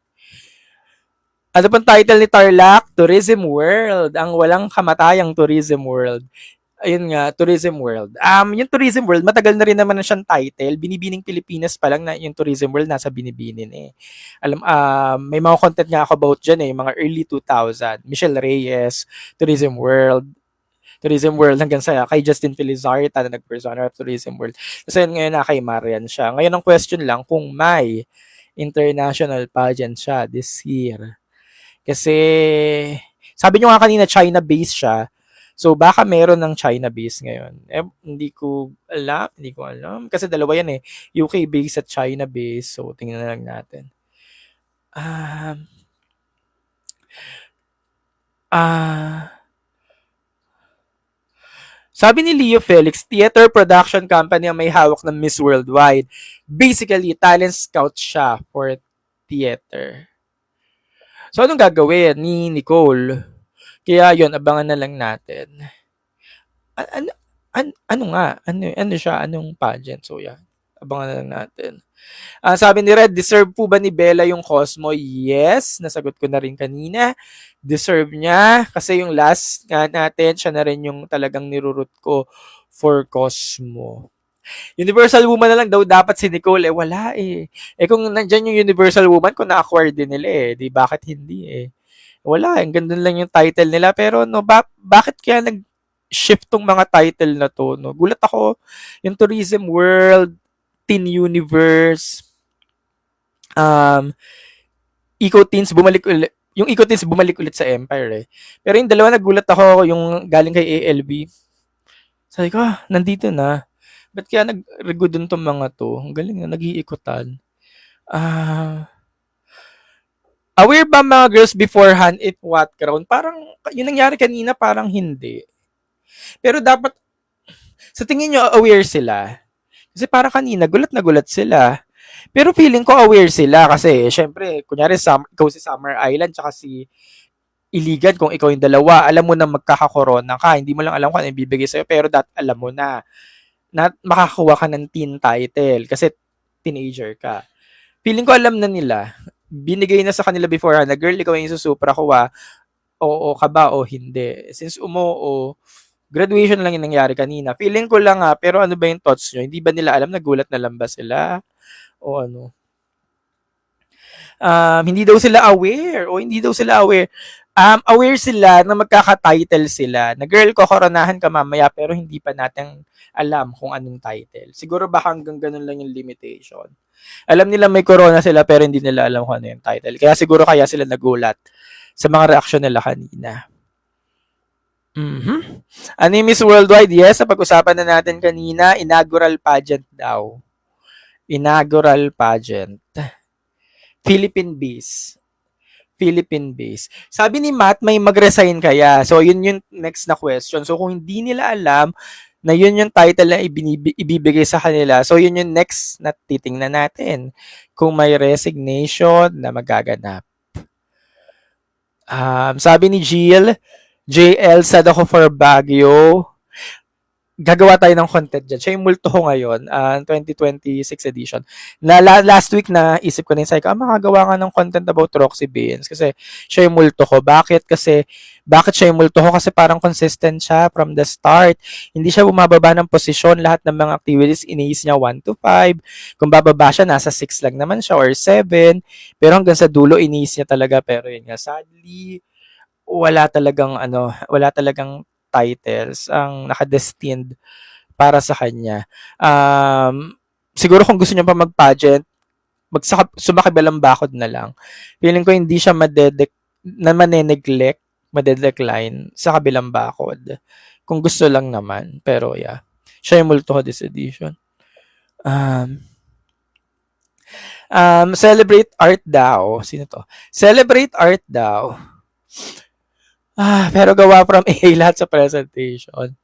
Ano pang title ni Tarlac? Tourism World. Ang walang kamatayang Tourism World. Ayun nga, Tourism World. Yung Tourism World, matagal na rin naman na siyang title. Binibining Pilipinas pa lang na yung Tourism World nasa binibinin eh. May mga content nga ako about dyan eh, mga early 2000. Michelle Reyes, Tourism World hanggang sa kay Justin Felizarta na nag-persona at Tourism World. Kasi ngayon na kay Marian siya. Ngayon ang question lang kung may international pageant siya this year. Kasi sabi nyo nga kanina China-based siya. So baka meron ng China-based ngayon. Hindi ko alam. Kasi dalawa yan eh. UK-based at China-based. So tingnan na lang natin. Sabi ni Leo Felix, theater production company ang may hawak ng Miss Worldwide. Basically, talent scout siya for theater. So, anong gagawin ni Nicole? Kaya yun, abangan na lang natin. Ano siya? Anong pageant? So, yeah. Abangan na lang natin. Sabi ni Red, deserve po ba ni Bella yung Cosmo? Yes, nasagot ko na rin kanina. Deserve niya. Kasi yung last nga natin, siya na rin yung talagang nirurut ko for Cosmo. Universal Woman na lang daw dapat si Nicole. Wala eh. Kung nandyan yung Universal Woman, kung na-acquire din nila eh. Di bakit hindi eh. Wala, ang ganda lang yung title nila. Pero no, bakit kaya shift tong mga title na to, no? Gulat ako, yung Tourism World, Teen Universe, um, Eco Teens bumalik ulit. Yung Eco Teens bumalik ulit sa Empire eh. Pero yung dalawa nagulat ako yung galing kay ALB. Sabi ko, nandito na. Ba't kaya nag-rego dun tong mga to? Ang galing na, nag-iikotan. Aware ba mga girls beforehand if what crown? Parang, yung nangyari kanina, parang hindi. Pero dapat, sa tingin nyo, aware sila. Kasi para kanina, gulat na gulat sila. Pero feeling ko aware sila kasi, syempre, kunyari, ikaw si Summer Island, tsaka si Iligan, kung ikaw yung dalawa, alam mo na magkakakorona ka. Hindi mo lang alam kung ano ibibigay sa'yo, pero alam mo na makakuha ka ng teen title kasi teenager ka. Feeling ko alam na nila. Binigay na sa kanila before na, girl, ikaw yung susupra ko oo ka ba o hindi. Since graduation lang yung nangyari kanina. Feeling ko lang pero ano ba yung thoughts nyo? Hindi ba nila alam? Nagulat na lang ba sila? O ano? Hindi daw sila aware. O hindi daw sila aware. Aware sila na magkaka-title sila. Na girl, kokoronahan ka mamaya pero hindi pa natin alam kung anong title. Siguro baka hanggang ganun lang yung limitation. Alam nila may corona sila pero hindi nila alam kung ano yung title. Kaya sila nagulat sa mga reaksyon nila kanina. Ano yung Miss Worldwide? Yes, sa pag-usapan na natin kanina, inaugural pageant daw. Inaugural pageant. Philippine base. Sabi ni Matt, may mag-resign kaya. So, yun yung next na question. So, kung hindi nila alam na yun yung title na ibibigay sa kanila, so yun yung next na titingnan natin. Kung may resignation na magaganap. Sabi ni JL, sad ako for Baguio. Gagawa tayo ng content dyan. Siya yung multo ko ngayon, 2026 edition. Last week na isip ko na yung makagawa nga ng content about Roxy Beans kasi siya yung multo ko. Bakit siya yung multo ko? Kasi parang consistent siya from the start. Hindi siya bumababa ng posisyon. Lahat ng mga activities, iniis niya 1 to 5. Kung bababa siya, nasa 6 lang naman siya or 7. Pero hanggang sa dulo, iniis niya talaga. Pero yun nga, sadly, wala talagang titles ang nakadestined para sa kanya. Siguro kung gusto niya pa mag-pageant, sumakibalang bakod na lang. Feeling ko hindi siya maneneglect, madedecline sa kabilang bakod. Kung gusto lang naman. Pero yeah, siya yung multo this edition. Celebrate art daw. Sino to? Celebrate art daw. Pero gawa from A lahat sa presentation.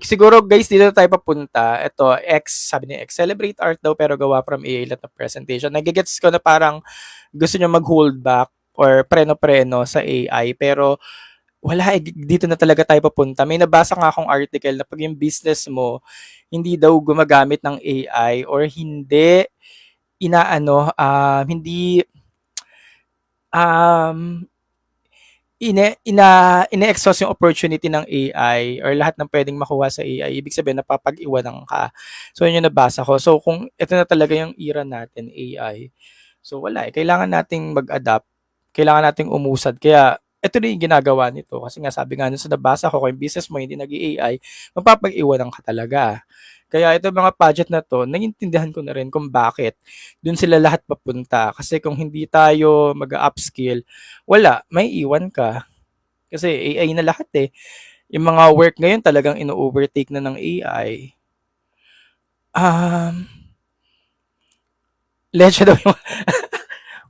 Siguro guys, dito tayo papunta. Ito, sabi ni X, celebrate art daw pero gawa from A lahat ng presentation. Nagigets ko na parang gusto nyo mag-hold back or preno-preno sa AI. Pero wala, dito na talaga tayo papunta. May nabasa nga akong article na pag yung business mo, hindi daw gumagamit ng AI or hindi ine-exhaust yung opportunity ng AI or lahat ng pwedeng makuha sa AI, ibig sabihin napapag-iwanan ka. So, yun yung nabasa ko. So, kung ito na talaga yung era natin, AI, so wala kailangan nating mag-adapt. Kailangan nating umusad. Kaya, ito na yung ginagawa nito. Kasi nga, sabi nga nun sa nabasa ko, kung yung business mo hindi nag-AI, mapapag-iwanan ka talaga. Kaya ito mga pageant na to, naiintindihan ko na rin kung bakit dun sila lahat papunta. Kasi kung hindi tayo mag-upskill, wala, may iwan ka. Kasi AI na lahat eh. Yung mga work ngayon talagang ino-overtake na ng AI. Leche daw yung...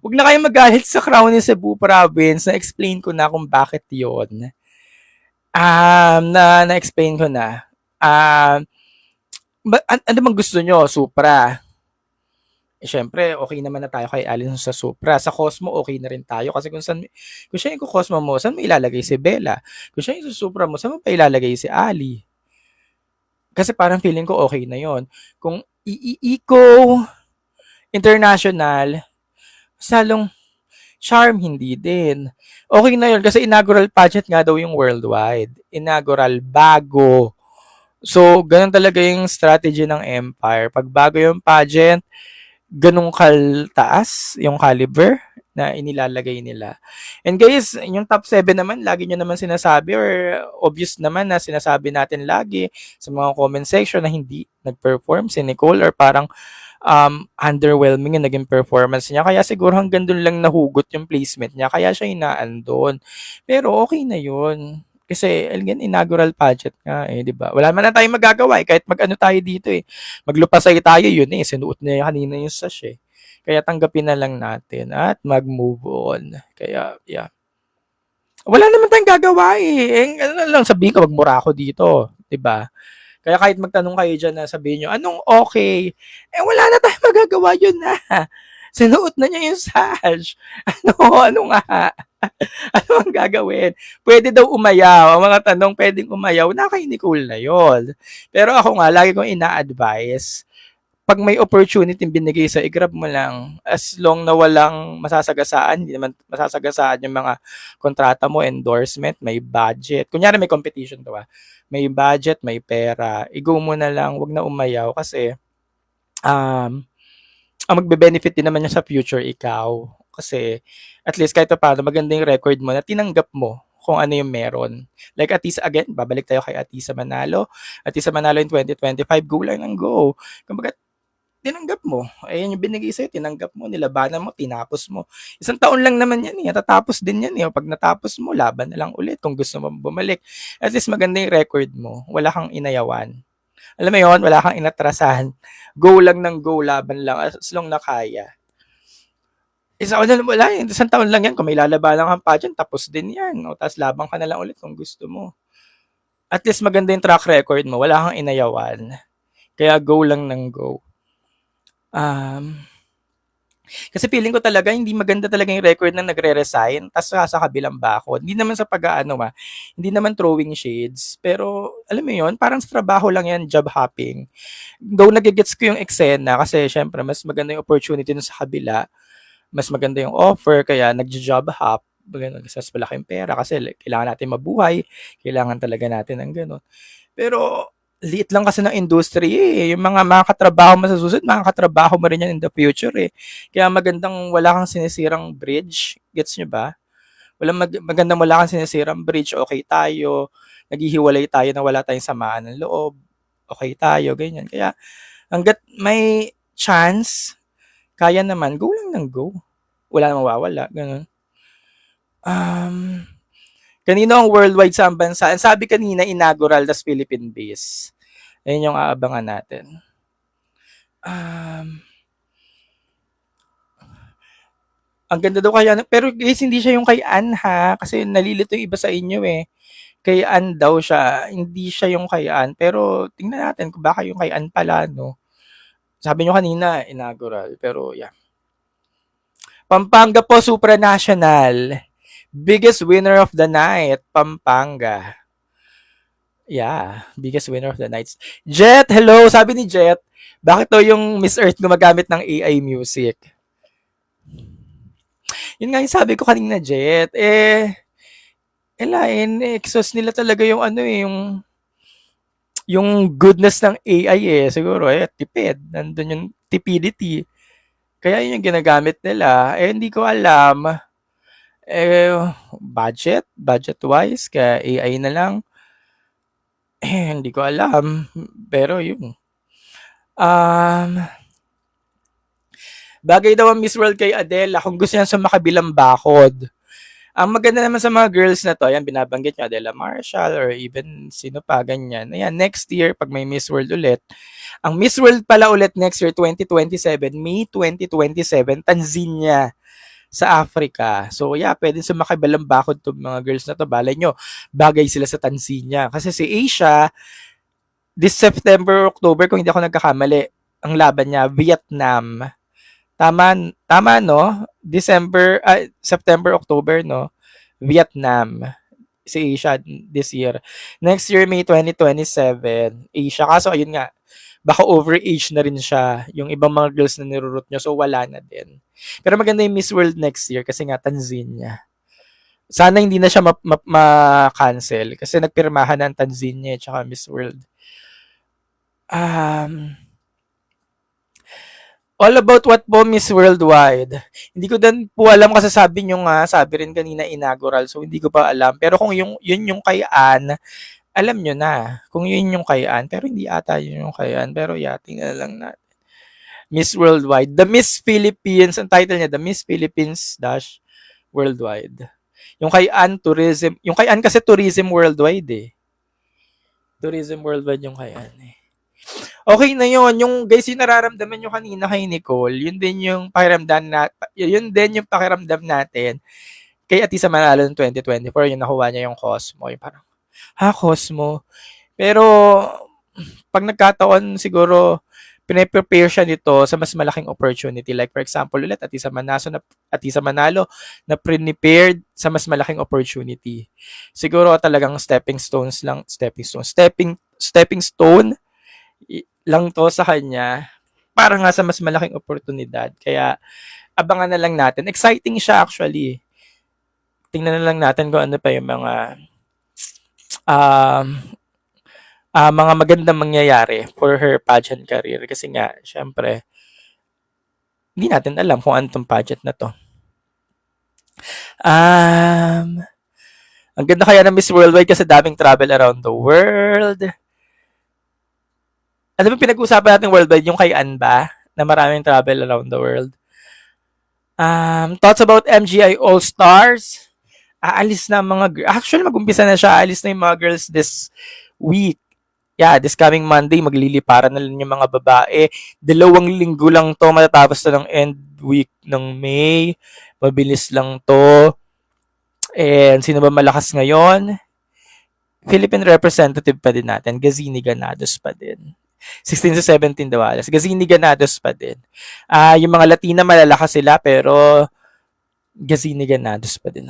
Huwag na kayo magalit sa Crown in Cebu Province. Na-explain ko na kung bakit yon. Na-explain ko na. Ano bang gusto nyo? Supra. Siyempre, okay naman na tayo kay Alin sa Supra. Sa Cosmo, okay na rin tayo. Kasi kung siya yung Cosmo mo, saan mo ilalagay si Bella? Kung siya yung Supra mo, saan mo pa ilalagay si Ali? Kasi parang feeling ko okay na yon. Kung Eco International, salong Charm, hindi din. Okay na yon kasi inaugural pageant nga daw yung worldwide. Inaugural, bago. So, ganun talaga yung strategy ng Empire. Pag bago yung pageant, ganun kaltaas yung caliber na inilalagay nila. And guys, yung top 7 naman, lagi nyo naman sinasabi or obvious naman na sinasabi natin lagi sa mga comment section na hindi nag-perform si Nicole or parang underwhelming yung naging performance niya. Kaya siguro hanggang doon lang nahugot yung placement niya. Kaya siya hinaan doon. Pero okay na yun. Kasi again, inaugural pageant nga eh, di ba? Wala man na tayong magagawa eh, kahit mag-ano tayo dito eh. Maglupasay tayo yun eh, sinuot niya kanina yung sash eh. Kaya tanggapin na lang natin at mag-move on. Kaya, yeah. Wala naman tayong gagawa eh. Ano lang sabihin ko, magmura ako dito. 'Di ba? Kaya kahit magtanong kayo dyan na sabihin nyo, anong okay? Eh wala na tayong magagawa yun na. Sinuot na niya yung sash. Ano nga? Ano ang gagawin? Pwede daw umayaw. Ang mga tanong, pwedeng umayaw. Na kay Nicole na yun. Pero ako nga, lagi kong ina-advise, pag may opportunity binigay sa i-grab mo lang as long na walang masasagasaan, hindi naman masasagasaan yung mga kontrata mo, endorsement, may budget. Kunyari may competition to may budget, may pera, i-go mo na lang, wag na umayaw kasi ang magbe-benefit din naman niya sa future ikaw. Kasi at least kahit paano maganda yung record mo na tinanggap mo kung ano yung meron. Like Atisa, again, babalik tayo kay Atisa Manalo. Atisa Manalo in 2025, go lang ng go. Kumbaga, tinanggap mo. Ayan yung binigay sa'yo, tinanggap mo, nilabanan mo, tinapos mo. Isang taon lang naman yan eh, tatapos din yan eh. Pag natapos mo, laban na lang ulit kung gusto mo bumalik. At least maganda yung record mo, wala kang inayawan. Alam mo yon, wala kang inatrasahan. Go lang ng go, laban lang, as long na kaya. Wala yan, isang taon lang yan, kung may lalabanan kang pageant, tapos din yan. O, tapos labang ka na lang ulit kung gusto mo. At least maganda yung track record mo, wala kang inayawan. Kaya go lang ng go. Kasi feeling ko talaga hindi maganda talaga yung record na nagre-resign tas sa kabilang bakod. Hindi naman sa pag-aano hindi naman throwing shades, pero alam mo yon, parang sa trabaho lang yan, job hopping. Though nagigets ko yung eksena kasi syempre mas maganda yung opportunity dun sa kabila, mas maganda yung offer kaya nagjo-job hop, ganun, kasi mas malaki yung pera kasi kailangan natin mabuhay, kailangan talaga natin ng ganun. Pero liit lang kasi ng industry eh. Yung mga makakatrabaho mo sa susunod, makakatrabaho mo rin yan in the future eh. Kaya magandang wala kang sinisirang bridge. Gets nyo ba? Magandang wala kang sinisirang bridge. Okay tayo. Naghihiwalay tayo na wala tayong samaan ng loob. Okay tayo, ganyan. Kaya hanggat may chance, kaya naman, go lang ng go. Wala namang mawawala. Ganun. Kanino ang worldwide sa bansa? Ang sabi kanina, inaugural, das Philippine base. Ayun yung aabangan natin. Ang ganda daw kaya, pero guys, hindi siya yung kay Ann ha, kasi nalilito yung iba sa inyo eh. Kay Ann daw siya, hindi siya yung kay Ann, pero tingnan natin kung baka yung kay Ann pala, no? Sabi nyo kanina, inaugural, pero yeah. Pampanga po, supranational. Biggest winner of the night, Pampanga. Yeah, biggest winner of the night. Jet, hello! Sabi ni Jet, bakit to yung Miss Earth gumagamit ng AI music? Yun nga yung sabi ko kanina, Jet. Exhaust nila talaga yung ano eh, yung goodness ng AI eh. Siguro tipid. Nandun yung tipidity. Kaya yun yung ginagamit nila. Hindi ko alam. Budget-wise, kaya AI na lang. Hindi ko alam. Pero yun. Bagay daw ang Miss World kay Adela kung gusto niya sa makabilang bakod. Ang maganda naman sa mga girls na to, ayan, binabanggit niya Adela Marshall or even sino pa, ganyan. Ayan, next year, pag may Miss World ulit, ang Miss World pala ulit next year, 2027, May 2027, Tanzania sa Africa. So yeah, pwede sa makabilang bakod to mga girls na to. Balay nyo, bagay sila sa Tanzania. Kasi si Asia, this September, October, kung hindi ako nagkakamali, ang laban niya, Vietnam. Tama no? September, October no? Vietnam. Si Asia this year. Next year, May 2027, Asia. Kaso ayun nga, baka overage na rin siya yung ibang mga girls na nirurut nyo. So wala na din. Pero maganda yung Miss World next year kasi nga Tanzania. Sana hindi na siya ma-cancel kasi nagpirmahan ng Tanzania at saka Miss World. All about what po, Miss Worldwide? Hindi ko din po alam kasi sabi nyo nga, sabi rin kanina inaugural, so hindi ko pa alam. Pero kung yun yung kay Ann, alam nyo na. Kung yun yung kay Ann, pero hindi ata yun yung kay Ann. Pero yeah, tingnan lang natin. Miss Worldwide. The Miss Philippines, ang title niya, The Miss Philippines dash Worldwide. Yung kay Ann, Tourism. Yung kay Ann kasi Tourism Worldwide eh. Tourism Worldwide yung kay Ann eh. Okay na yun. Yung guys, yung nararamdaman nyo kanina kay Nicole, yun din yung pakiramdam natin kay Atisa Manalo ng 2024, yung nakuha niya yung Cosmo. Yung parang, Cosmo? Pero, pag nagkataon, siguro, pinaprepare siya nito sa mas malaking opportunity. Like, for example, ulit, Atisa Manalo na prepared sa mas malaking opportunity. Siguro talagang stepping stone lang to sa kanya para nga sa mas malaking oportunidad. Kaya abangan na lang natin. Exciting siya actually. Tingnan na lang natin kung ano pa yung mga magandang mangyayari for her pageant career. Kasi nga, syempre, hindi natin alam kung ano tong pageant na to. Ang ganda kaya ng Miss Worldwide kasi daming travel around the world. Ano ba pinag-uusapan natin worldwide? Yung kay Ann ba? Na maraming travel around the world. Thoughts about MGI All-Stars? Aalis na mga actually, mag-umpisa na siya. Aalis na yung mga girls this week. Yeah, this coming Monday, magliliparan na lang yung mga babae. 2 linggo lang to, matatapos na ng end week ng May. Mabilis lang to. And sino ba malakas ngayon? Philippine representative pa din natin. Gazini Ganados pa din. 16 to 17 daw alas. Gazini Ganados pa din. Yung mga Latina malalakas sila pero Gazini Ganados pa din.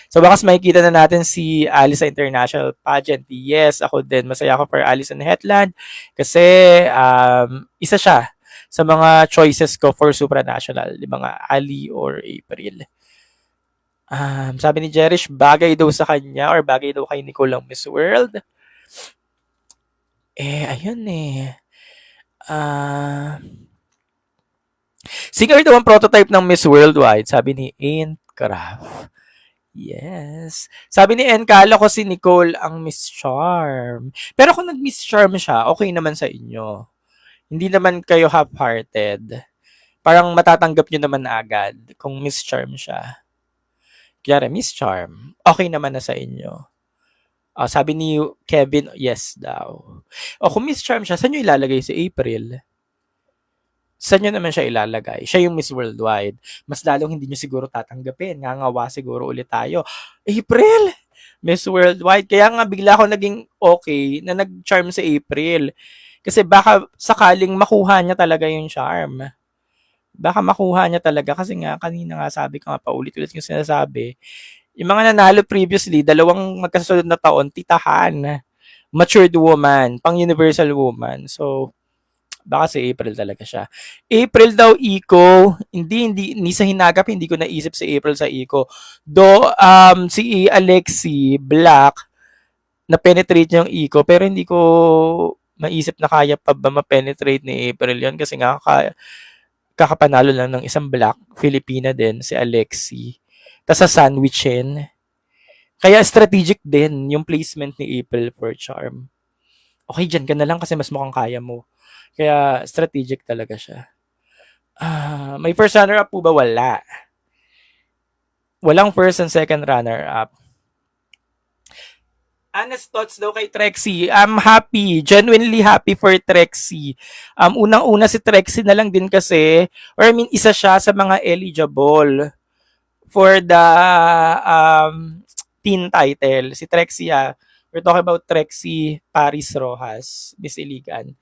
So bakas makikita na natin si Alice sa international pageant. Yes, ako din. Masaya ako for Alice and Headland kasi isa siya sa mga choices ko for supranational. Yung mga Ali or April. Sabi ni Jerish, bagay daw sa kanya or bagay daw kay Nicole ang Miss World. Ayun eh. Singer daw ang prototype ng Miss Worldwide, sabi ni Ain Craft. Yes. Sabi ni N, kala ko si Nicole ang Miss Charm. Pero kung nag-Miss Charm siya, okay naman sa inyo. Hindi naman kayo half-hearted. Parang matatanggap nyo naman agad kung Miss Charm siya. Kaya Miss Charm, okay naman na sa inyo. Sabi ni Kevin, yes daw. Kung Miss Charm siya, saan nyo ilalagay si April? Saan nyo naman siya ilalagay? Siya yung Miss Worldwide. Mas lalong hindi nyo siguro tatanggapin. Ngangawa siguro ulit tayo. April! Miss Worldwide. Kaya nga bigla ako naging okay na nag-charm si April. Kasi baka sakaling makuha niya talaga yung charm. Baka makuha niya talaga. Kasi nga, kanina nga sabi ko nga paulit-ulit yung sinasabi. Yung mga nanalo previously, 2 magkasunod na taon, titahan, matured woman, pang-universal woman. So, baka si April talaga siya. April daw, Eco. Hindi sa hinagap, hindi ko naisip si April sa Eco. Do, si Alexi, Black, na-penetrate niya yung Eco, pero hindi ko maisip na kaya pa ba ma-penetrate ni April yon kasi nga kakapanalo lang ng isang Black, Filipina din, si Alexi. Tas sa sandwichin. Kaya strategic din yung placement ni April for charm. Okay, dyan ka na lang kasi mas mukhang kaya mo. Kaya strategic talaga siya. May first runner-up po ba? Wala. Walang first and second runner-up. Honest thoughts daw kay Trexie. I'm happy. Genuinely happy for Trexie. Unang-una si Trexie na lang din kasi, or I mean, isa siya sa mga eligible for the teen title. Si Trexie, we're talking about Trexie Paris Rojas, Miss Iligan,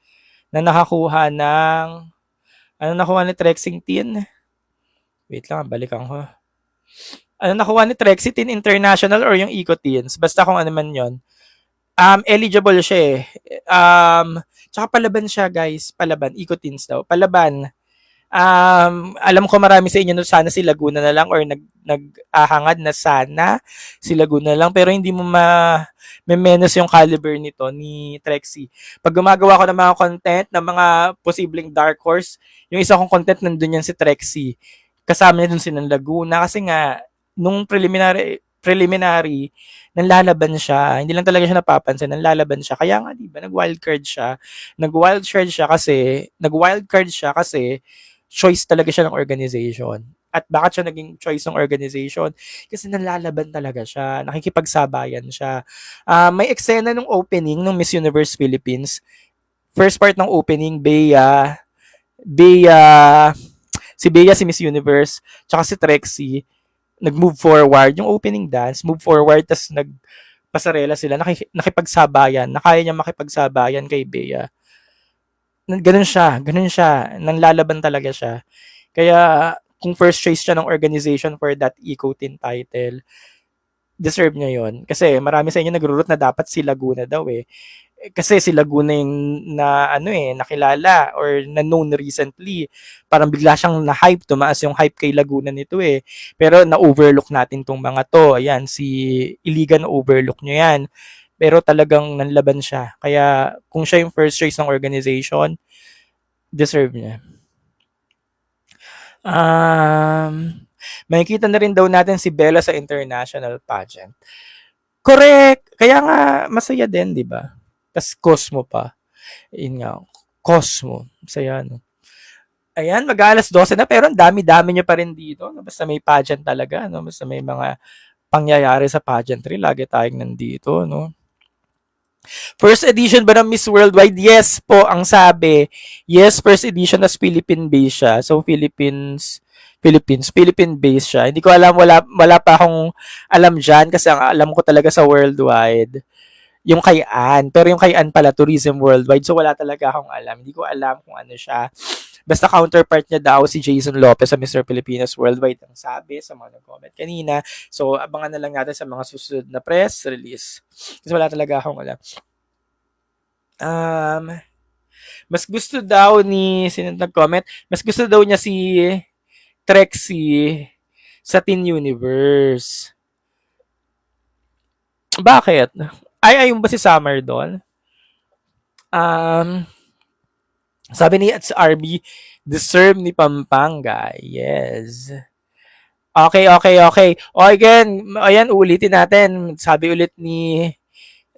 na nakakuha ng, ano nakuha ni Trexie teen? Wait lang, balikan ko. Ano nakuha ni Trexie Teen International or yung Eco Teens? Basta kung ano man yon. Eligible siya eh. Tsaka palaban siya guys. Palaban. Eco Teens daw. Palaban. Alam ko marami sa inyo no, sana si Laguna na lang or nag-ahangad na sana si Laguna lang pero hindi mo menos yung caliber nito ni Trexie. Pag gumagawa ko ng mga content ng mga posibleng dark horse, yung isa kong content nandun yan si Trexie. Kasama niya dun si Laguna kasi nga nung preliminary nanlalaban siya. Hindi lang talaga siya napapansin, nanlalaban siya. Kaya nga 'di ba nag-wildcard siya. Nag-wildcard siya kasi choice talaga siya ng organization. At bakit siya naging choice ng organization? Kasi nanlalaban talaga siya, nakikipagsabayan siya. May eksena nung opening ng Miss Universe Philippines. First part ng opening, Bea, si Bea si Miss Universe, tsaka si Trexie, nag-move forward. Yung opening dance, move forward, tas nagpasarela sila, nakipagsabayan, nakaya niya makipagsabayan kay Bea. Ganun siya, nanlalaban talaga siya. Kaya kung first choice siya ng organization for that Eco Teen title, deserve niya yon. Kasi marami sa inyo nagro-root na dapat si Laguna daw eh. Kasi si Laguna yung nakilala or na known recently. Parang bigla siyang na-hype, tumaas yung hype kay Laguna nito eh. Pero na-overlook natin tong mga to. Ayan, si Iligan na-overlook nyo yan. Pero talagang nanlaban siya. Kaya kung siya yung first choice ng organization, deserve niya. Makikita na rin daw natin si Bella sa international pageant. Correct! Kaya nga, masaya din, di ba? Tas Cosmo pa. Yun nga, Cosmo. Masaya, no? Ayan, mag-alas 12 na, pero ang dami-dami nyo pa rin dito. No? Basta may pageant talaga, no? Basta may mga pangyayari sa pageantry, lagi tayong nandito, no? First edition ba ng Miss Worldwide? Yes po, ang sabi. Yes, first edition as Philippine-based siya. So, Philippine-based siya. Hindi ko alam, wala pa akong alam dyan kasi ang alam ko talaga sa Worldwide, yung kay Ann. Pero yung kay Ann pala, Tourism Worldwide. So, wala talaga akong alam. Hindi ko alam kung ano siya. Basta counterpart niya daw si Jason Lopez sa Mr. Pilipinas Worldwide ang sabi sa mga nag-comment kanina. So, abangan na lang natin sa mga susunod na press release. Kasi wala talaga akong alam. Mas gusto daw ni, sino nag-comment? Mas gusto daw niya si Trexie sa Teen Universe. Bakit? Ayun ba si Summer doon? Sabi ni RB, deserve ni Pampanga. Yes. Okay. O again, ayan, ulitin natin. Sabi ulit ni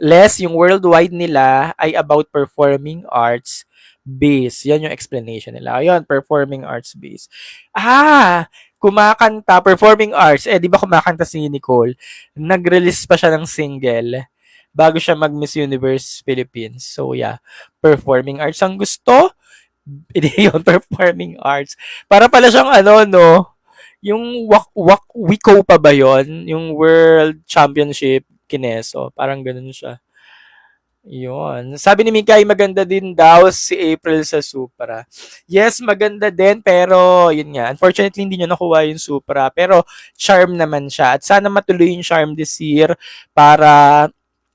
Les, yung worldwide nila ay about performing arts base. Yan yung explanation nila. Ayun, performing arts base. Kumakanta, performing arts. Di ba kumakanta si Nicole? Nag-release pa siya ng single bago siya mag-Miss Universe Philippines. So, yeah. Performing arts ang gusto. Yung performing arts. Para pala siyang yung Wiko pa ba yon? Yung World Championship Kineso. Parang ganun siya. Yun. Sabi ni Mikay, maganda din daw si April sa Supra. Yes, maganda din, pero yun nga. Unfortunately, hindi niya nakuha yung Supra. Pero charm naman siya. At sana matuloy yung charm this year para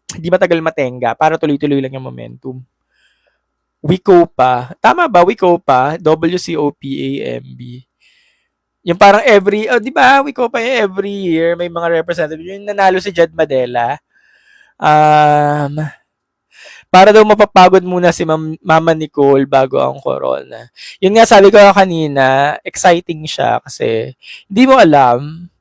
hindi matagal matenga. Para tuloy-tuloy lang yung momentum. Wicopa. Tama ba? Wicopa? WCOPAMB. Yung parang di ba? Wicopa yung every year may mga representative. Yung nanalo si Jed Madela. Para daw mapapagod muna si Mama Nicole bago ang corona. Yun nga sabi ko kanina, exciting siya kasi hindi mo alam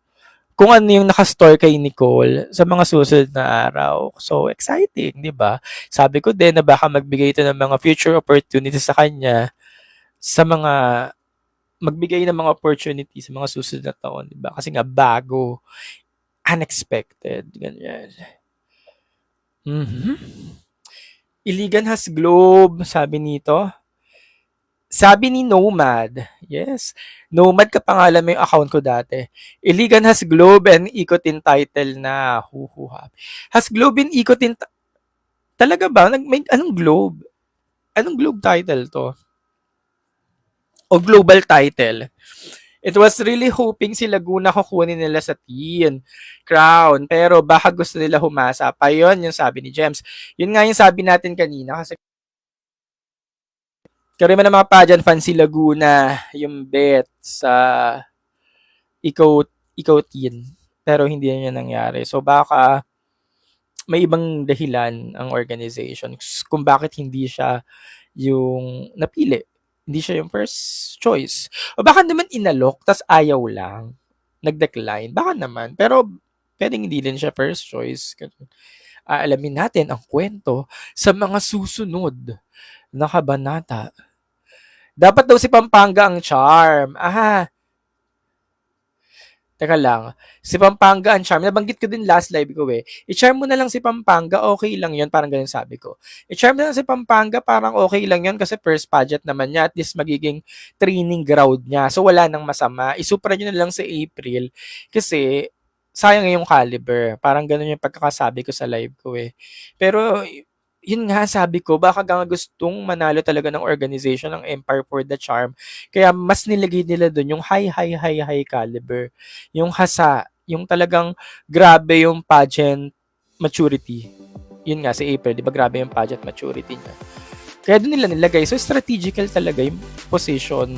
kung ano yung nakastore kay Nicole sa mga susunod na araw. So, exciting, di ba? Sabi ko din na baka magbigay ito ng mga future opportunities sa kanya sa mga magbigay ng mga opportunities sa mga susunod na taon, di ba? Kasi nga bago, unexpected, ganyan. Iligan has globe, sabi nito. Sabi ni Nomad. Yes. Nomad kapangalan mo yung account ko dati. Iligan has globe and Ikotin title na. Has globe and Ikotin talaga ba? Anong globe? Anong globe title to? O global title? It was really hoping si Laguna kukunin nila sa teen crown. Pero baka gusto nila humasa pa. Yun yung sabi ni Gems. Yun nga yung sabi natin kanina kasi Karima ng mga pageant fan si Laguna, yung bet sa ikaw, ikaw teen. Pero hindi na yun nangyari. So baka may ibang dahilan ang organization kung bakit hindi siya yung napili. Hindi siya yung first choice. O baka naman inalok, tas ayaw lang. Nag-decline. Baka naman. Pero pwedeng hindi din siya first choice. Aalamin natin ang kwento sa mga susunod na kabanata. Dapat daw si Pampanga ang charm. Teka lang. Si Pampanga ang charm. Nabanggit ko din last live ko eh. I-charm mo na lang si Pampanga, okay lang yun. Parang ganun sabi ko. I-charm na lang si Pampanga, parang okay lang yun kasi first pageant naman niya. At least magiging training ground niya. So wala nang masama. Isupra nyo na lang sa April. Kasi sayang yung caliber. Parang ganun yung pagkakasabi ko sa live ko eh. Pero yun nga sabi ko, baka nga gustong manalo talaga ng organization ng Empire for the Charm. Kaya mas nilagay nila doon yung high caliber. Yung hasa, yung talagang grabe yung pageant maturity. Yun nga, si April, di ba grabe yung pageant maturity niya. Kaya doon nila nilagay. So, strategical talaga yung position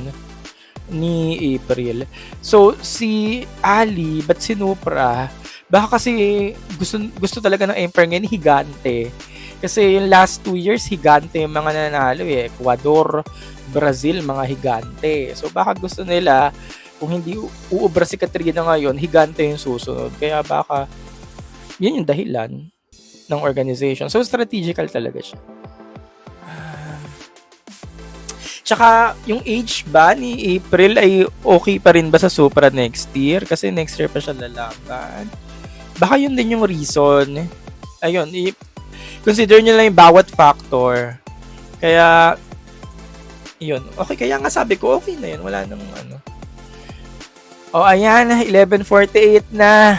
ni April. So, si Ali, ba't sinupra? Baka kasi gusto talaga ng Empire ngayon, higante. Kasi yung last 2 years, higante yung mga nanalo eh. Ecuador, Brazil, mga higante. So baka gusto nila, kung hindi uubra si Katrina ngayon, higante yung susunod. Kaya baka, yun yung dahilan ng organization. So strategical talaga siya. Tsaka, yung age ba ni April ay okay pa rin ba sa Supra next year? Kasi next year pa siya lalaban. Baka yun din yung reason. Ayun, consider nyo lang yung bawat factor. Kaya, yun. Okay, kaya nga sabi ko, okay na yun. Wala nang ano. O, ayan. 11:48 na.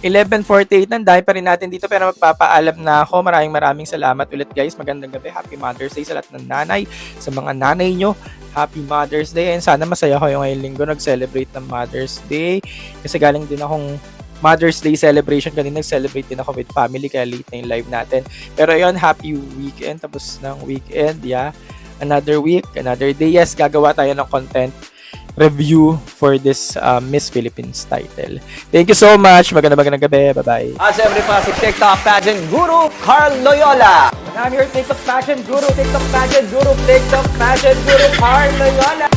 11:48 na. Dahil pa rin natin dito. Pero magpapaalam na ako. Maraming salamat ulit, guys. Magandang gabi. Happy Mother's Day sa lahat ng nanay. Sa mga nanay nyo, Happy Mother's Day. And sana masaya kayo ngayong linggo. Nag-celebrate ng Mother's Day. Kasi galing din akong Mother's Day celebration. Kanina nag-celebrate din ako with family kaya late na yung live natin. Pero yun, happy weekend. Tapos ng weekend, yeah. Another week, another day. Yes, gagawa tayo ng content review for this Miss Philippines title. Thank you so much. Magandang gabi. Bye-bye. Siyempre pa si TikTok pageant guru Carl Loyola. And I'm your TikTok pageant guru, TikTok pageant guru, Carl Loyola.